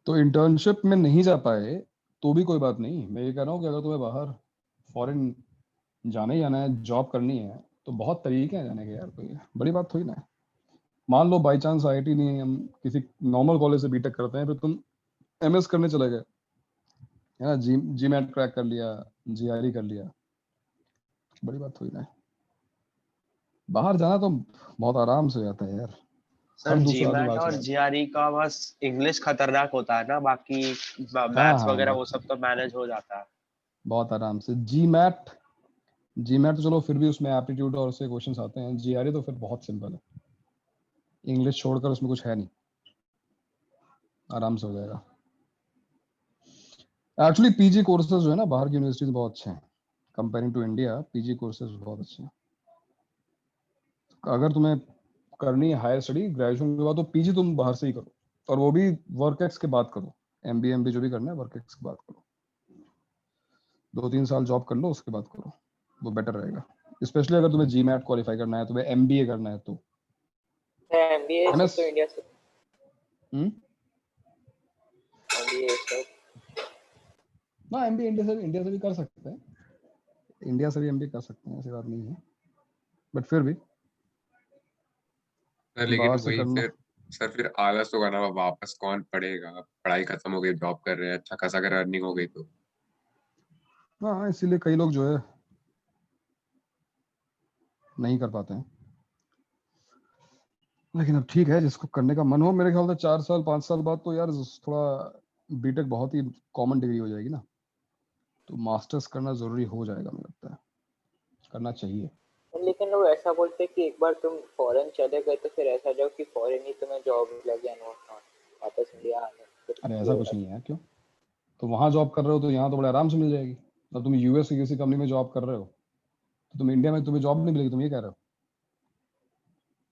तो इंटर्नशिप में नहीं जा पाए तो भी कोई बात नहीं। मैं ये कह रहा हूँ कि अगर तुम्हें बाहर फॉरेन जाना ही जाना है, जॉब करनी है, तो बहुत तरीके हैं जाने के यार, कोई बड़ी बात थोड़ी ना है। मान लो बाई चांस IIT नहीं, हम किसी नॉर्मल कॉलेज से बीटेक करते हैं, फिर तुम MS करने चले गए, है ना, GMAT क्रैक कर लिया, GRE कर लिया, बड़ी बात थोड़ी ना है। बाहर जाना तो बहुत आराम से हो जाता है यार। सर हर दूसरा आदमी GMAT बाहर और चला GRE का बस इंग्लिश खतरनाक होता है ना, बाकी हाँ मैथ्स हाँ वगैरह वो बाकी सब तो मैनेज हो जाता है। बहुत आराम से। GMAT तो चलो फिर भी उसमें एप्टीट्यूड और उससे क्वेश्चंस आते हैं। GRE तो फिर बहुत सिंपल है, इंग्लिश छोड़कर उसमें कुछ है नहीं, आराम से हो जाएगा। एक्चुअली PG कोर्सेज जो है ना बाहर की यूनिवर्सिटीज बहुत अच्छे हैं, comparing to India. PG courses बहुत अच्छे हैं। अगर तुम्हें करनी है हायर स्टडी ग्रेजुएशन के बाद, तो PG तुम बाहर से ही करो, और वो भी वर्क एक्स के बाद करो। MBA जो भी करना है वर्क एक्स के बाद करो, 2-3 साल जॉब कर लो, उसके बाद करो, वो बेटर रहेगा। स्पेशली अगर तुम्हें GMAT क्वालिफाई करना है, तुम्हें MBA करना है तो। MBA सब MS तो इंडिया से MBA सब ना, MBA इंडिया से भी कर सकते हैं, इंडिया से भी MBA कर सकते हैं, ऐसी बात नहीं है, बट फिर भी लेकिन बाहर से वही करना। फिर सर फिर आलस होगा ना, वापस कौन पढ़ेगा? पढ़ाई खत्म हो गई, जॉब कर रहे हैं, अच्छा खासा अगर अर्निंग हो गई तो। हाँ, इसीलिए कई लोग जो है नहीं कर पाते हैं। लेकिन अब ठीक है, जिसको करने का मन हो। मेरे ख्याल से 4 साल 5 साल बाद तो यार थोड़ा बीटेक बहुत ही कॉमन डिग्री हो जाएगी ना, तो मास्टर्स करना जरूरी हो जाएगा, मुझे लगता है करना चाहिए। लेकिन लोग ऐसा बोलते हैं कि एक बार तुम फॉरेन चले गए तो फिर ऐसा जाओ कि फॉरेन ही तुम्हें जॉब लग गया, वापस इंडिया आने। अरे ऐसा कुछ नहीं है, क्यों? तो वहाँ जॉब कर रहे हो तो यहाँ तो बड़े आराम से मिल जाएगी। अब तुम US की किसी कंपनी में जॉब कर रहे हो तो तुम इंडिया में तुम्हें जॉब नहीं मिलेगी, तुम ये कह रहे हो?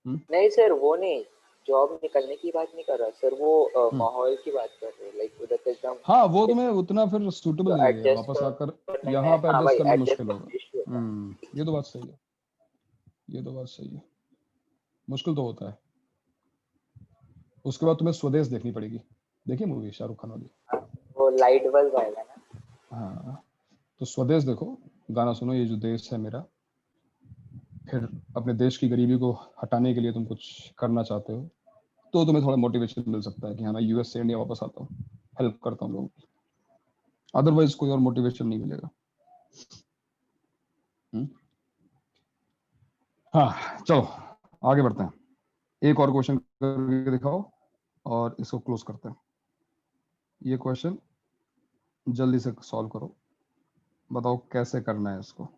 नहीं सर, वो नहीं, जॉब निकलने की बात नहीं कर रहा सर, वो माहौल की बात कर रहे हैं, लाइक उधर पे एकदम हाँ, वो तुम्हें उतना फिर सूटेबल नहीं लगेगा, एडजस्ट वापस आकर करने यहाँ में। पे हाँ एडजस्ट भाई, करना एडजस्ट मुश्किल होगा। करना इशू होता है। ये तो बात सही है, ये तो बात सही है, मुश्किल तो होता है। उसके बाद तुम्हें स्वदेश देखनी पड़ेगी। देखिए मूवी शाहरुख खान वाली, वो लाइट बल्ब आएगा ना। हाँ, तो स्वदेश देखो, गाना सुनो, ये जो देश है मेरा। फिर अपने देश की गरीबी को हटाने के लिए तुम कुछ करना चाहते हो तो तुम्हें थोड़ा मोटिवेशन मिल सकता है कि हाँ मैं US से इंडिया वापस आता हूँ, हेल्प करता हूँ लोगों की। अदरवाइज कोई और मोटिवेशन नहीं मिलेगा। हाँ चलो आगे बढ़ते हैं, एक और क्वेश्चन करके दिखाओ और इसको क्लोज करते हैं। ये क्वेश्चन जल्दी से सॉल्व करो, बताओ कैसे करना है इसको।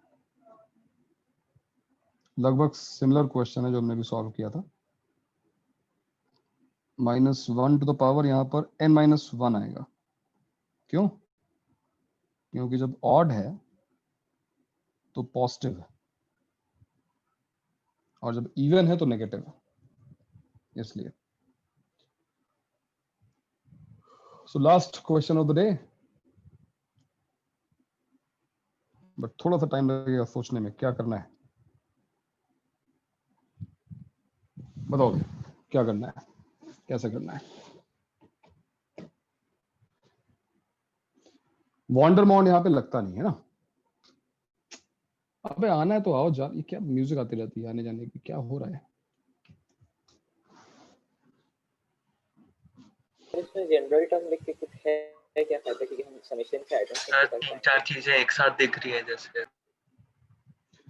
लगभग सिमिलर क्वेश्चन है जो हमने भी सॉल्व किया था। -1 टू द पावर यहाँ पर n-1 आएगा। क्यों? क्योंकि जब ऑड है तो पॉजिटिव है और जब इवन है तो नेगेटिव है, इसलिए। So last question of the day, but थोड़ा सा टाइम लगेगा सोचने में क्या करना है। बताओगे क्या करना है, कैसे करना है? वॉन्डरमॉन्ड यहाँ पे लगता नहीं है ना। अबे आना है तो आओ, जा, ये क्या म्यूजिक आती रहती है आने जाने की, क्या हो रहा है? इसमें जनरल टर्म लिख के कुछ है क्या फायदा, क्योंकि हम समेशन से आइडेंटिफाई कर पाएंगे। 3-4 चीजें एक साथ दिख रही है जैसे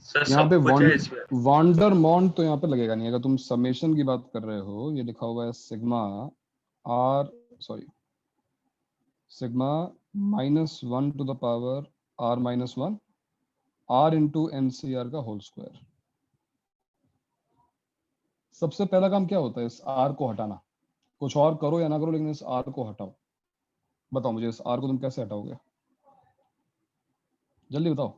सर, यहाँ सब पे कुछ है इसमें। वॉन्डरमॉन्ड तो यहाँ पे लगेगा नहीं। अगर तुम समेशन की बात कर रहे हो, ये लिखा हुआ है sigma -1 to the power r-1 r into NCR का होल स्क्वायर। सबसे पहला काम क्या होता है? इस r को हटाना। कुछ और करो या ना करो, लेकिन इस r को हटाओ। बताओ मुझे, इस r को तुम कैसे हटाओगे? जल्दी बताओ।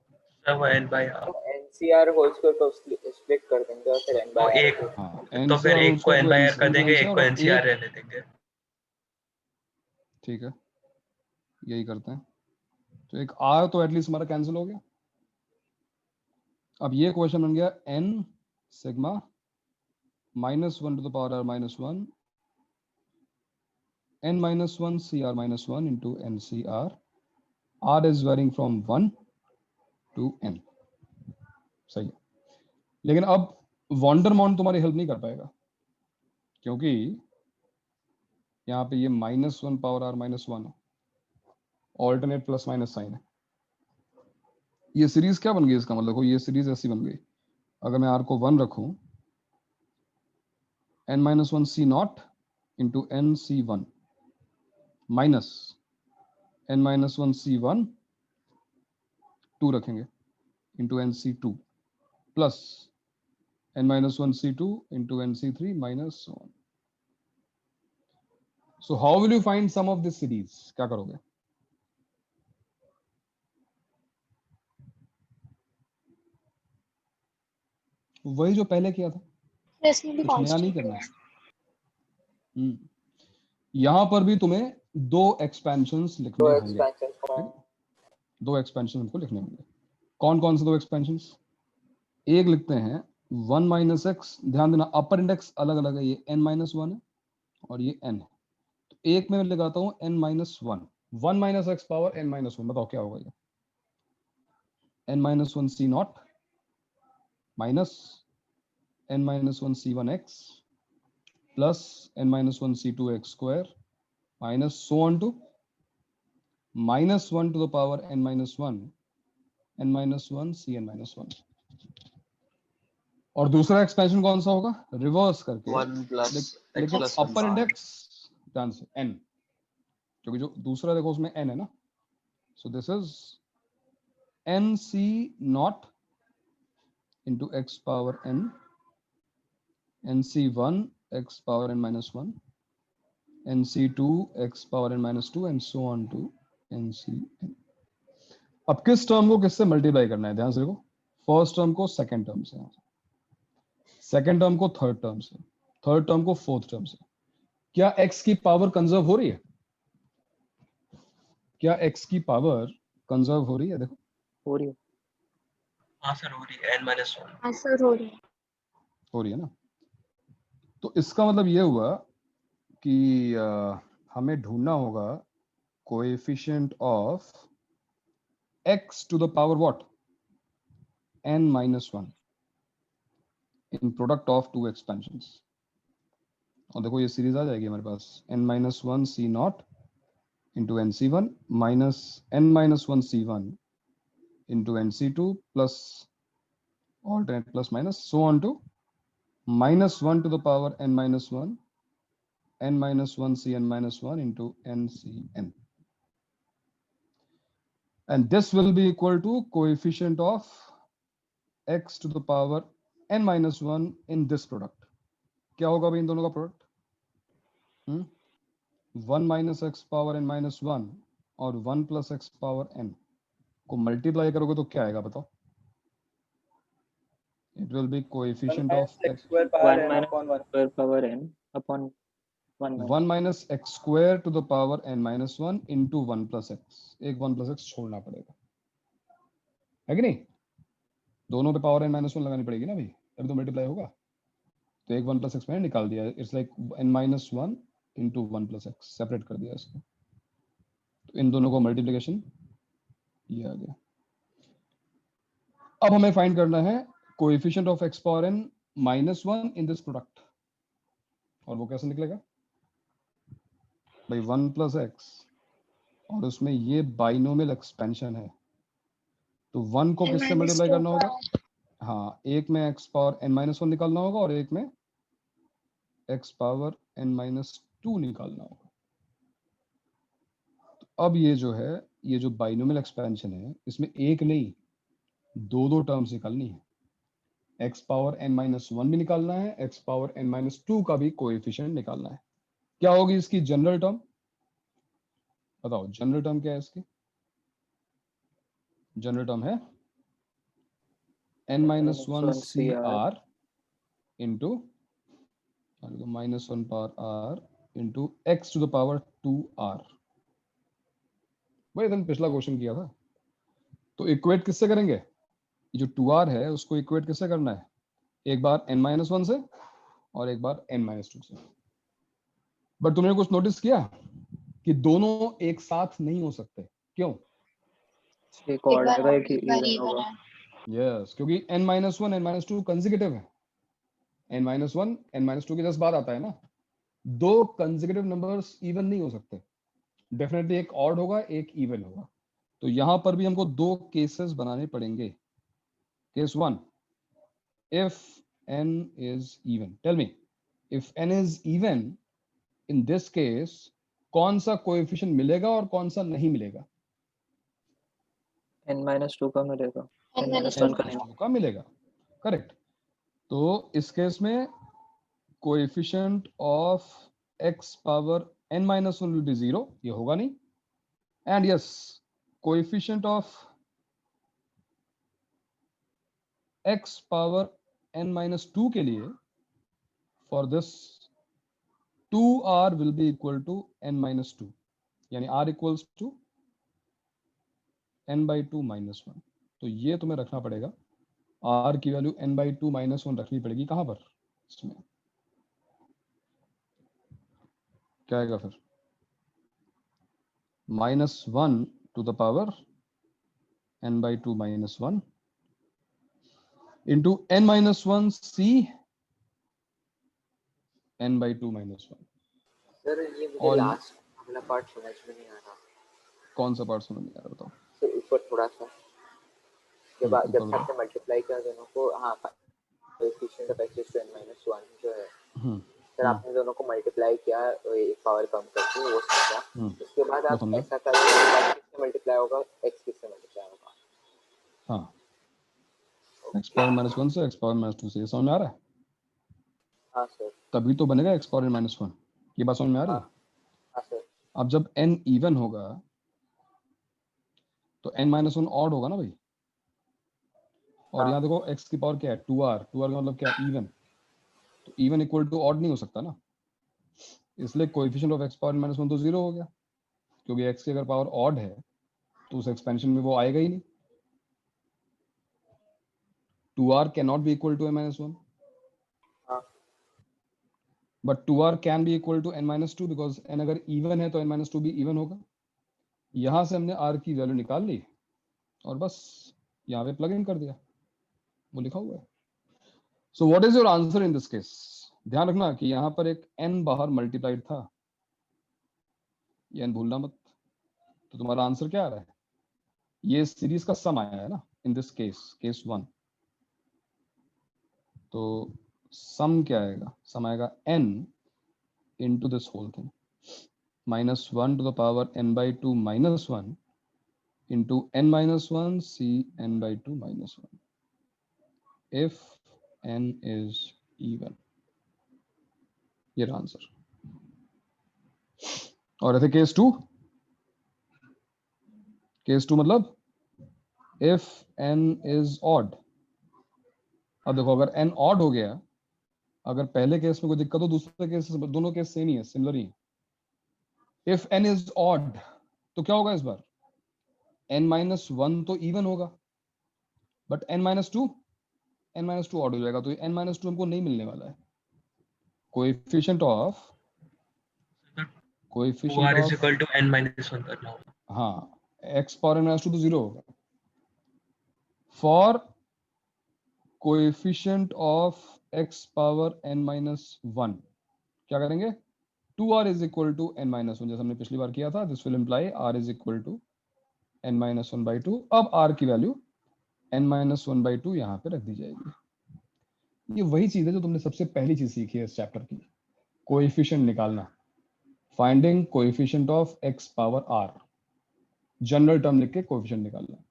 वो n/r NCR होल स्क्वायर को स्प्लिट कर देंगे और फिर तो n/r एक तो फिर NCR होल एक को स्क्वायर n/r कर देंगे, एक को और NCR रहने देंगे। ठीक है, यही करते हैं। तो एक r तो एटलीस्ट हमारा कैंसिल हो गया। अब ये क्वेश्चन बन गया n sigma -1 to the power r-1 n minus 1 cr minus 1 into ncr. r is varying from 1 to n. सही है, लेकिन अब वॉन्डरमॉन तुम्हारी हेल्प नहीं कर पाएगा, क्योंकि यहाँ पे ये -1 पावर r माइनस 1 है, ऑल्टरनेट प्लस माइनस साइन है। ये सीरीज क्या बन गई इसका मतलब, देखो ये सीरीज ऐसी बन गई, अगर मैं r को 1 रखूं, n minus 1 c not into n c1 minus n minus 1 c1 2 रखेंगे into n c2 plus n minus 1 c2 into n c3 minus so on. So how will you find sum of this series? क्या करोगे? वही जो पहले किया था, इसमें भी कुछ नया नहीं कांस्टेंट करना है। यहाँ पर भी तुम्हें दो एक्सपेंशंस लिखने होंगे, दो एक्सपेंशन हमको लिखने होंगे। कौन कौन से दो एक्सपेंशंस? एक लिखते हैं 1 माइनस एक्स, ध्यान देना अपर इंडेक्स अलग अलग है, ये n माइनस 1 है और ये n है, तो एक में लगाता हूँ n minus 1, 1 minus x power n minus 1, बताओ क्या होगा ये? n minus 1 c not minus n minus 1 c1 x plus n minus 1 c2 x square minus so on to -1 to the power n minus 1 n minus 1 cn minus 1। और दूसरा एक्सपेंशन कौन सा होगा? रिवर्स करके 1 प्लस लेकिन अपर इंडेक्स ध्यान से n, क्योंकि जो दूसरा देखो उसमें n है ना, so this is n c not into x power n, n c1 x power n minus 1, n c2 x power n माइनस 2 and so on to n c n। अब किस टर्म को किससे मल्टीप्लाई करना है? ध्यान से देखो, फर्स्ट टर्म को सेकंड टर्म से, सेकंड टर्म को थर्ड टर्म से, थर्ड टर्म को फोर्थ टर्म से। क्या x की पावर कंजर्व हो रही है? क्या x की पावर कंजर्व हो रही है? देखो हो रही है। हाँ सर हो रही है, n-1। हाँ सर हो रही है, हो रही है ना। तो इसका मतलब ये हुआ कि हमें ढूंढना होगा coefficient of x to the power what, n minus 1 in product of two expansions. और देखो ये सीरीज आ जाएगी हमारे पास, n minus 1 c not into n C one minus n minus 1 c1 into n C two plus alternate plus minus so on to -1 to the power n minus 1 cn minus 1 into ncn, and this will be equal to coefficient of x to the power n minus 1 in this product। क्या होगा भाई इन दोनों का product? 1 minus x power n minus 1 और 1 प्लस एक्स पावर n को मल्टीप्लाई करोगे तो क्या आएगा बताओ? It will be coefficient of x square power n upon 1 square power n upon 1 minus x square to the power n minus 1 into 1 plus x। एक 1 plus x छोड़ना पड़ेगा, है कि नहीं? दोनों पे पावर n minus 1 लगानी पड़ेगी ना भाई, तभी तो मल्टीप्लाई होगा। तो एक 1 plus x मैंने निकाल दिया, it's like n minus 1 into 1 plus x, separate कर दिया इसको। तो इन दोनों को मल्टीप्लिकेशन ये आ गया। अब हमें फाइंड करना है coefficient of x power n minus 1 in this product, और वो कैसे निकलेगा भाई? 1 प्लस एक्स और उसमें ये बाइनोमियल एक्सपेंशन है, तो 1 को किससे मल्टीप्लाई करना होगा? हाँ, एक में x पावर n माइनस 1 निकालना होगा और एक में x पावर n माइनस 2 निकालना होगा। तो अब ये जो है, ये जो बाइनोमियल एक्सपेंशन है, इसमें एक नहीं दो टर्म्स निकालनी है। x पावर n माइनस 1 भी निकालना है, x पावर n माइनस 2 का भी कोएफिशिएंट निकालना है। क्या होगी इसकी जनरल टर्म? बताओ जनरल टर्म क्या है इसकी? जनरल टर्म है n minus 1 C R into minus 1 power r into x to the power 2r। भाई इधर पिछला क्वेश्चन किया था, तो इक्वेट किससे करेंगे? ये जो 2r है उसको इक्वेट किससे करना है? एक बार n माइनस 1 से और एक बार n माइनस 2 से। बट तुमने कुछ नोटिस किया कि दोनों एक साथ नहीं हो सकते? क्यों? एक ऑड आएगा एक एक बार इवन even होगा। है। यस, क्योंकि n-1 n-2 कंसेक्यूटिव है। n-1 n-2 के जस्ट बाद आता है ना। दो कंसेक्यूटिव नंबर्स इवन नहीं हो सकते, डेफिनेटली एक ऑड होगा एक इवन होगा। तो यहां पर भी हमको दो केसेस बनाने पड़ेंगे। Case 1, if n is even, tell me if n is even, in this case कौन सा कोएफिशिएंट मिलेगा और कौन सा नहीं मिलेगा? n-2 का मिलेगा, n-1 n-1 का नहीं। n-2 का मिलेगा, करेक्ट। तो इस केस में coefficient of x power n-1 will be 0, ये होगा नहीं। And yes, coefficient of x power n-2 के लिए for this 2r will be equal to n-2, यानी r equals to n/2 - 1। तो ये तुम्हें रखना पड़ेगा, r की वैल्यू n/2 - 1 रखनी पड़ेगी। कहां पर? इसमें क्या आएगा फिर? -1 to the power n/2 - 1 into n-1 c n/2 - 1। Sir ये मुझे और लास्ट अगला पार्ट समझ में नहीं आ रहा। कौन सा पार्ट समझ नहीं आ रहा? बताओ। तो ऊपर थोड़ा सा जब ऊपर जब बताओ। आपने मल्टीप्लाई किया दोनों को, हाँ coefficient of x to n-1 जो है सर, आपने दोनों को मल्टीप्लाई किया एक पावर कम करके, वो समझा। उसके बाद आप समझा। ऐसा करेंगे y किससे मल्टीप्लाई होगा, x किससे मल्टीप्लाई होगा? हाँ, x पावर -1 से x पावर -2 से, ये समझ में आ रहा है? हाँ सर। तभी तो बनेगा x पावर -1। ये बात समझ में आ रही है? हाँ सर। अब जब n इवन होगा तो n-1 ऑड होगा ना भाई। और यहाँ देखो x की पावर क्या है? 2r। 2r का मतलब क्या? इवन। तो इवन इक्वल टू ऑड नहीं हो सकता ना, इसलिए कोएफिशिएंट ऑफ x पावर -1 तो 0 हो गया, क्योंकि x की अगर पावर ऑड है तो उस एक्सपेंशन में वो आएगा ही नहीं। 2r cannot be equal to n-1, but 2r can be equal to n-2 because n अगर इवन है तो n-2 भी इवन होगा। यहां से हमने r की वैल्यू निकाल ली और बस यहाँ पे प्लग इन कर दिया, वो लिखा हुआ है। So what is your answer in this case? ध्यान रखना कि यहाँ पर एक n बाहर मल्टीप्लाइड था, ये n भूलना मत। तो तुम्हारा आंसर क्या आ रहा है? ये सीरीज का सम आया है ना इन दिस केस 1। तो सम क्या आएगा? सम आएगा n into this whole thing -1 to the power n/2 - 1 into n-1 c n/2 - 1 if n is even। ये रहा आंसर। और ऐसे केस 2 मतलब if n is odd। अब देखो, अगर n ऑड हो गया, अगर पहले केस में कोई दिक्कत हो, दूसरे केस दोनों केस सेम ही है, सिमिलर ही है। इफ n इज ऑड तो क्या होगा इस बार? n-1 तो इवन होगा, बट n-2 ऑड हो जाएगा, तो n-2 हमको नहीं मिलने वाला है। Coefficient of 2r is equal to n-1 करना होगा। हाँ, x पावर n-2 तो 0 होगा। For coefficient of x power n-1 क्या करेंगे? 2r is equal to n-1, जैसे हमने पिछली बार किया था। This will imply r is equal to n-1/2। अब r की वैल्यू n-1/2 यहाँ पे रख दी जाएगी। ये वही चीज है जो तुमने सबसे पहली चीज सीखी है इस चैप्टर की, कोएफिशिएंट निकालना, finding coefficient of x power r। General term लिख के कोएफिशिएंट निकालना।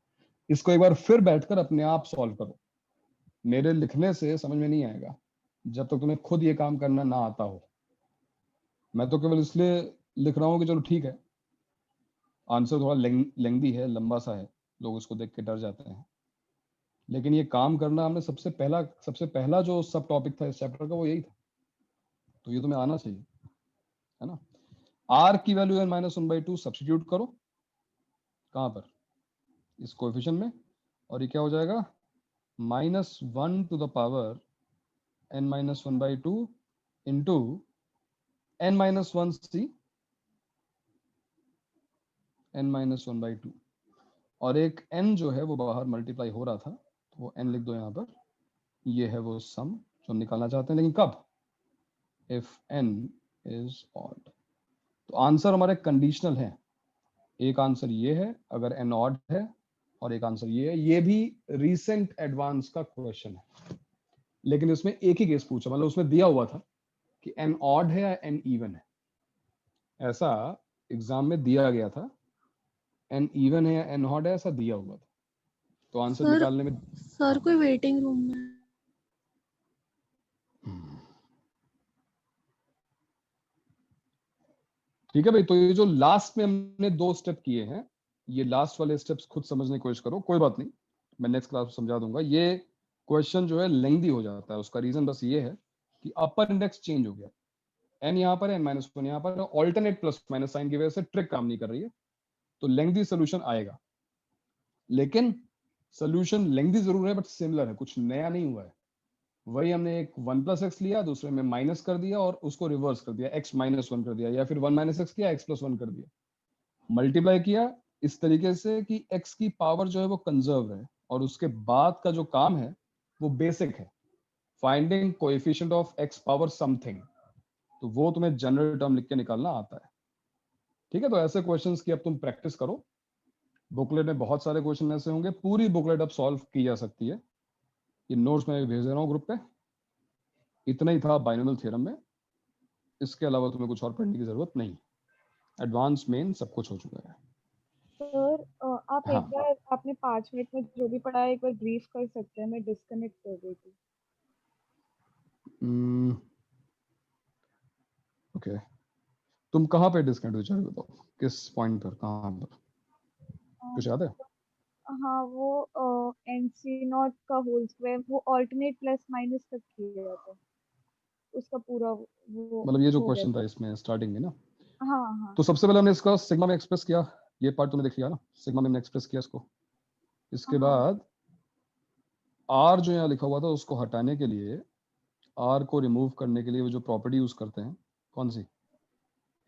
इसको एक बार फिर बैठकर अपने आप सॉल्व करो, मेरे लिखने से समझ में नहीं आएगा जब तक तुम्हें खुद ये काम करना ना आता हो। मैं तो केवल इसलिए लिख रहा हूँ कि चलो ठीक है, आंसर थोड़ा लेंथी है, लंबा सा है, लोग उसको देख के डर जाते हैं, लेकिन ये काम करना हमने सबसे पहला जो सब टॉपिक था इस चैप्टर का वो यही था। तो ये तुम्हें आना चाहिए, है ना। r की वैल्यू n-1/2 सब्स्टिट्यूट करो, कहां पर? इस कोएफिशिएंट में, और ये क्या हो जाएगा? -1 to the power n-1/2 into n-1c n-1/2 और एक n जो है वो बाहर मल्टीप्लाई हो रहा था, तो वो n लिख दो यहाँ पर। ये है वो सम जो हम निकालना चाहते हैं, लेकिन कब? If n is odd. तो आंसर हमारे कंडीशनल है। एक आंसर ये है अगर n ऑड है, और एक आंसर ये है। ये भी रीसेंट एडवांस का क्वेश्चन है, लेकिन इसमें एक ही केस पूछा, मतलब उसमें दिया हुआ था कि n ऑड है या n इवन है। ऐसा एग्जाम में दिया गया था, n इवन है या n ऑड है, ऐसा दिया हुआ था। तो आंसर सर निकालने में सर कोई वेटिंग रूम में। ठीक है भाई। तो ये जो लास्ट में हमने 2 स्टेप किए हैं, ये लास्ट वाले स्टेप्स खुद समझने की कोशिश करो, कोई बात नहीं, मैं नेक्स्ट क्लास में समझा दूंगा। ये क्वेश्चन जो है लेंथी हो जाता है, उसका रीजन बस ये है कि अपर इंडेक्स चेंज हो गया, n यहाँ पर है, n-1 यहाँ पर, ऑल्टरनेट प्लस माइनस साइन की वजह से ट्रिक काम नहीं कर रही है, तो लेंथी सोल्यूशन आएगा। लेकिन सोल्यूशन लेंथी जरूर है, बट सिमिलर है, कुछ नया नहीं हुआ है। वही हमने एक 1 + x लिया, दूसरे में माइनस कर दिया और उसको रिवर्स कर दिया, x - 1 कर दिया, या फिर 1 - x किया, x + 1 कर दिया, मल्टीप्लाई किया इस तरीके से कि x की पावर जो है वो कंजर्व है, और उसके बाद का जो काम है वो बेसिक है, finding coefficient of x power something. तो वो तुम्हें जनरल टर्म लिख के निकालना आता है। ठीक है, तो ऐसे क्वेश्चंस की अब तुम प्रैक्टिस करो। बुकलेट में बहुत सारे क्वेश्चन ऐसे होंगे, पूरी बुकलेट अब सॉल्व की जा सकती है। ये नोट्स मैं भेज दे रहा हूँ ग्रुप पे। इतना ही था बाइनोमियल थ्योरम में, इसके अलावा तुम्हें कुछ और पढ़ने की जरूरत नहीं। एडवांस मेन सब कुछ हो चुका है। सर आप हाँ। एक बार आपने 5 मिनट में जो भी पढ़ा है एक बार ब्रीफ कर सकते हैं? मैं डिस्कनेक्ट कर गई थी। ओके, तुम कहाँ पे डिस्कनेक्ट हुए, चलो बताओ किस पॉइंट पर, कहाँ पर, कुछ याद है? हाँ, वो NC0 का होल स्क्वायर वो ऑल्टरनेट प्लस माइनस तक किया था, उसका पूरा वो मतलब ये जो हो गया क्वेश्चन था। था इसमें स्टार्टिंग में ना, हाँ हाँ तो सबसे पहले हमने इसका सिग्मा में एक्सप्रेस किया, ये पार्ट तुमने देख लिया ना, सिग्मा में हमने एक्सप्रेस किया इसको। इसके हाँ बाद आर जो यहाँ लिखा हुआ था उसको हटाने के लिए, आर को रिमूव करने के लिए वो जो प्रॉपर्टी यूज करते हैं, कौन सी?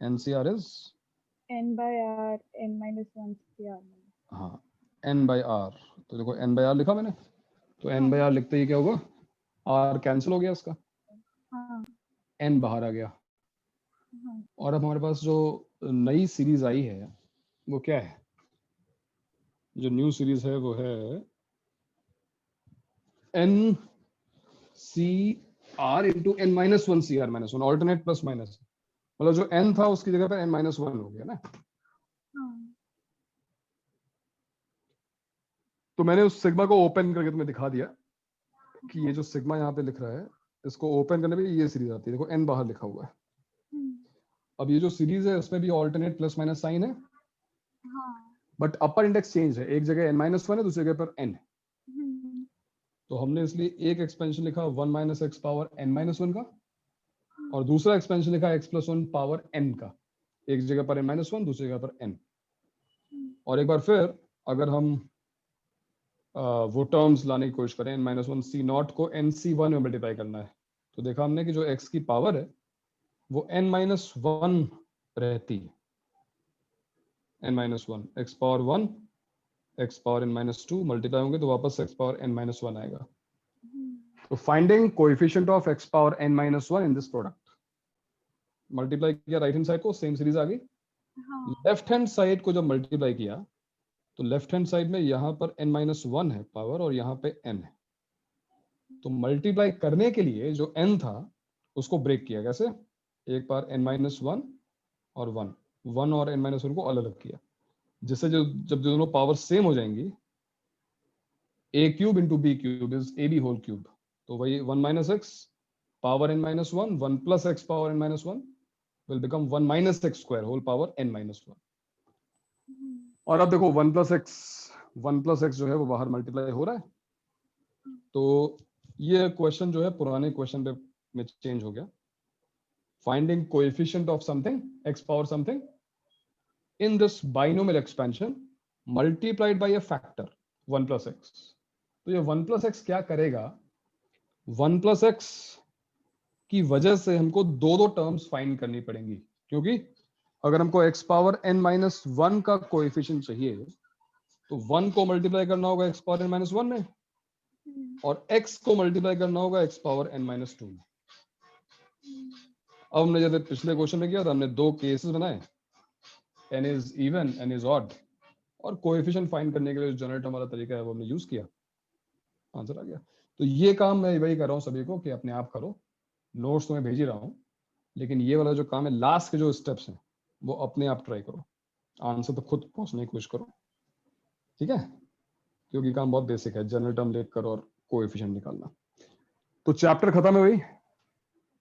NCR is n/r n-1 CR। हाँ, n/r। तो देखो n/r लिखा मैंने, तो n/r लिखते ही क्या होगा, r कैंसिल हो गया इसका, हाँ n बाहर आ गया। हाँ और अब हमारे पास जो नई सीरीज आई है वो क्या है? जो न्यू सीरीज है वो है NCR into n-1 CR-1, alternate plus minus, मतलब जो n था उसकी जगह पर n-1 हो गया ना। हाँ। तो मैंने उस सिग्मा को ओपन करके तुम्हें दिखा दिया कि ये जो सिग्मा यहाँ पे लिख रहा है, इसको ओपन करने पे ये सीरीज आती है। देखो n बाहर लिखा हुआ है। अब ये जो सीरीज है उसमें भी ऑल्टरनेट प्लस माइनस साइन है, बट अपर इंडेक्स चेंज है, एक जगह n-1 है, दूसरी जगह पर n है। तो हमने इसलिए एक एक्सपेंशन लिखा 1 - x पावर n-1 का, और दूसरा एक्सपेंशन लिखा x + 1 पावर n का, एक जगह पर n-1 दूसरी जगह पर n। और एक बार फिर अगर हम वो टर्म्स लाने की कोशिश करें, n-1 C0 को NC1 में मल्टीप्लाई करना है, तो देखा हमने कि जो x की पावर है वो n-1 रहती है, n-1 x power 1 x power n-2 multiply होंगे तो वापस x पावर n-1 आएगा। तो finding coefficient of x power n-1 in this product, multiply किया राइट हैंड साइड को, सेम सीरीज आ गई। लेफ्ट हैंड साइड को जब मल्टीप्लाई किया तो लेफ्ट हैंड साइड में यहाँ पर n-1 है पावर, और यहाँ पे n है। तो मल्टीप्लाई करने के लिए जो n था उसको ब्रेक किया, कैसे? एक बार n-1 और 1 और n-1 को अलग अलग किया, जिससे जब दोनों पावर सेम हो जाएंगी, a³ into b³ is ab whole cube. तो वही 1 - x power n-1 1 + x power n-1 will become 1 - x² whole power n-1। और अब देखो 1 + x जो है वो बाहर मल्टीप्लाई हो रहा है। तो ये क्वेश्चन जो है पुराने क्वेश्चन पे में चेंज हो गया, finding coefficient of something x power something in this binomial expansion multiplied by a factor 1 + x। तो ये 1 + x क्या करेगा, 1 + x की वजह से हमको दो टर्म्स फाइंड करनी पड़ेंगी, क्योंकि अगर हमको x पावर n-1 का कोएफिशिएंट चाहिए तो 1 को मल्टीप्लाई करना होगा x पावर n-1 में और x को मल्टीप्लाई करना होगा x पावर n-2 में। अब हमने जैसे पिछले क्वेश्चन में किया था, हमने दो केसेस बनाए, n is even, n is odd, और कोएफिशिएंट फाइंड करने के लिए जो जनरल टर्म वाला तरीका है वो हमने यूज किया, आंसर आ गया। तो ये काम मैं वही कर रहा हूँ सभी को कि अपने आप करो, नोट्स तो मैं भेज ही रहा हूँ, लेकिन ये वाला जो काम है, लास्ट के जो स्टेप्स हैं वो अपने आप ट्राई करो, आंसर तो खुद पहुंचने की कोशिश करो, ठीक है, क्योंकि काम बहुत बेसिक है, जनरल टर्म लिखकर और कोएफिशिएंट निकालना। तो चैप्टर खत्म है भाई,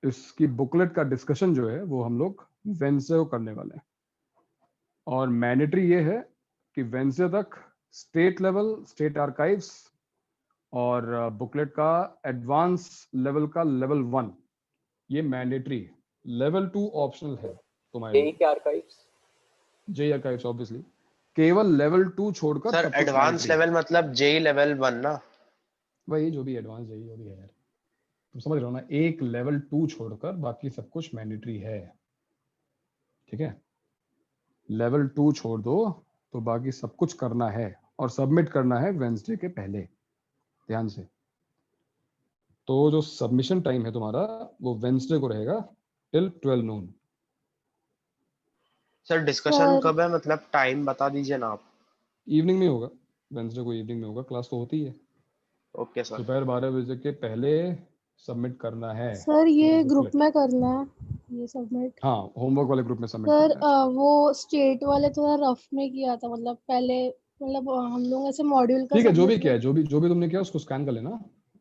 इसकी बुकलेट का डिस्कशन जो है वो हम लोग वेंसडे को करने वाले हैं, और मैंडेटरी ये है कि वेंसडे तक स्टेट लेवल, स्टेट आर्काइव्स और बुकलेट का एडवांस लेवल का लेवल 1 ये मैंडेटरी, लेवल 2 ऑप्शनल है तुम्हारे लिए। JEE archives, JEE archives obviously, केवल लेवल 2 छोड़कर सर एडवांस लेवल मतलब जेई लेवल 1 ना? वही जो भी एडवांस जेई जो भी है यार, तुम समझ रहे हो ना, एक लेवल 2 छोड़कर बाकी सब कुछ मैंडेटरी है, ठीक है, लेवल 2 छोड़ दो तो बाकी सब कुछ करना है और सबमिट करना है वेंसडे के पहले, ध्यान से। तो जो सबमिशन टाइम है तुम्हारा वो वेंसडे को रहेगा टिल 12 नून। सर डिस्कशन कब है, मतलब टाइम बता दीजिए ना आप। इवनिंग में होगा, वेंसडे को इवनिंग में होगा, क्लास तो होती है। Okay sir. दोपहर 12 बजे के पहले सबमिट करना है सर ये ग्रुप में करना है ये सबमिट? हाँ, होमवर्क वाले ग्रुप में सबमिट सर करना है। वो स्टेट वाले थोड़ा रफ में किया था, मतलब पहले, मतलब हम लोग ऐसे मॉड्यूल का ठीक है, जो भी submit किया है, जो भी तुमने किया उसको स्कैन कर लेना,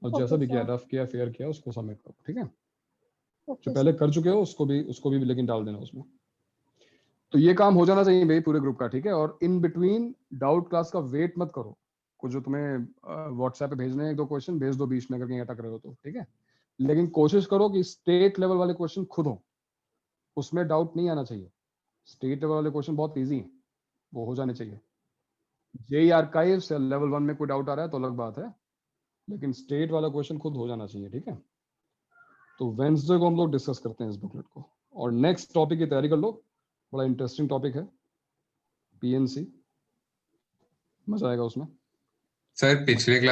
और जैसा ओके भी किया, सर, रफ किया, फेयर किया, उसको सबमिट करो, ठीक है। जो ओके पहले सर। कर चुके हो उसको भी लेकिन डाल देना उसमें। तो ये काम हो जाना चाहिए भाई पूरे ग्रुप का, ठीक है। और इन बिटवीन डाउट क्लास का वेट मत करो, कुछ जो तुम्हें व्हाट्सएप पे भेजने हैं 1-2 क्वेश्चन भेज दो बीच में अगर कहीं अटक रहे हो तो, ठीक है। लेकिन कोशिश करो कि स्टेट लेवल वाले क्वेश्चन खुद हो, उसमें डाउट नहीं आना चाहिए। स्टेट लेवल वाले क्वेश्चन बहुत ईजी हैं, वो हो जाने चाहिए। जेई आर्काइव्स या लेवल 1 में कोई डाउट आ रहा है तो अलग बात है, लेकिन स्टेट वाला क्वेश्चन खुद हो जाना चाहिए, ठीक है। तो वेंसडे को हम लोग डिस्कस करते हैं इस बुकलेट को, और नेक्स्ट टॉपिक की तैयारी कर लो, बड़ा इंटरेस्टिंग टॉपिक है पीएनसी, मजा आएगा उसमें। सर पिछले क्लास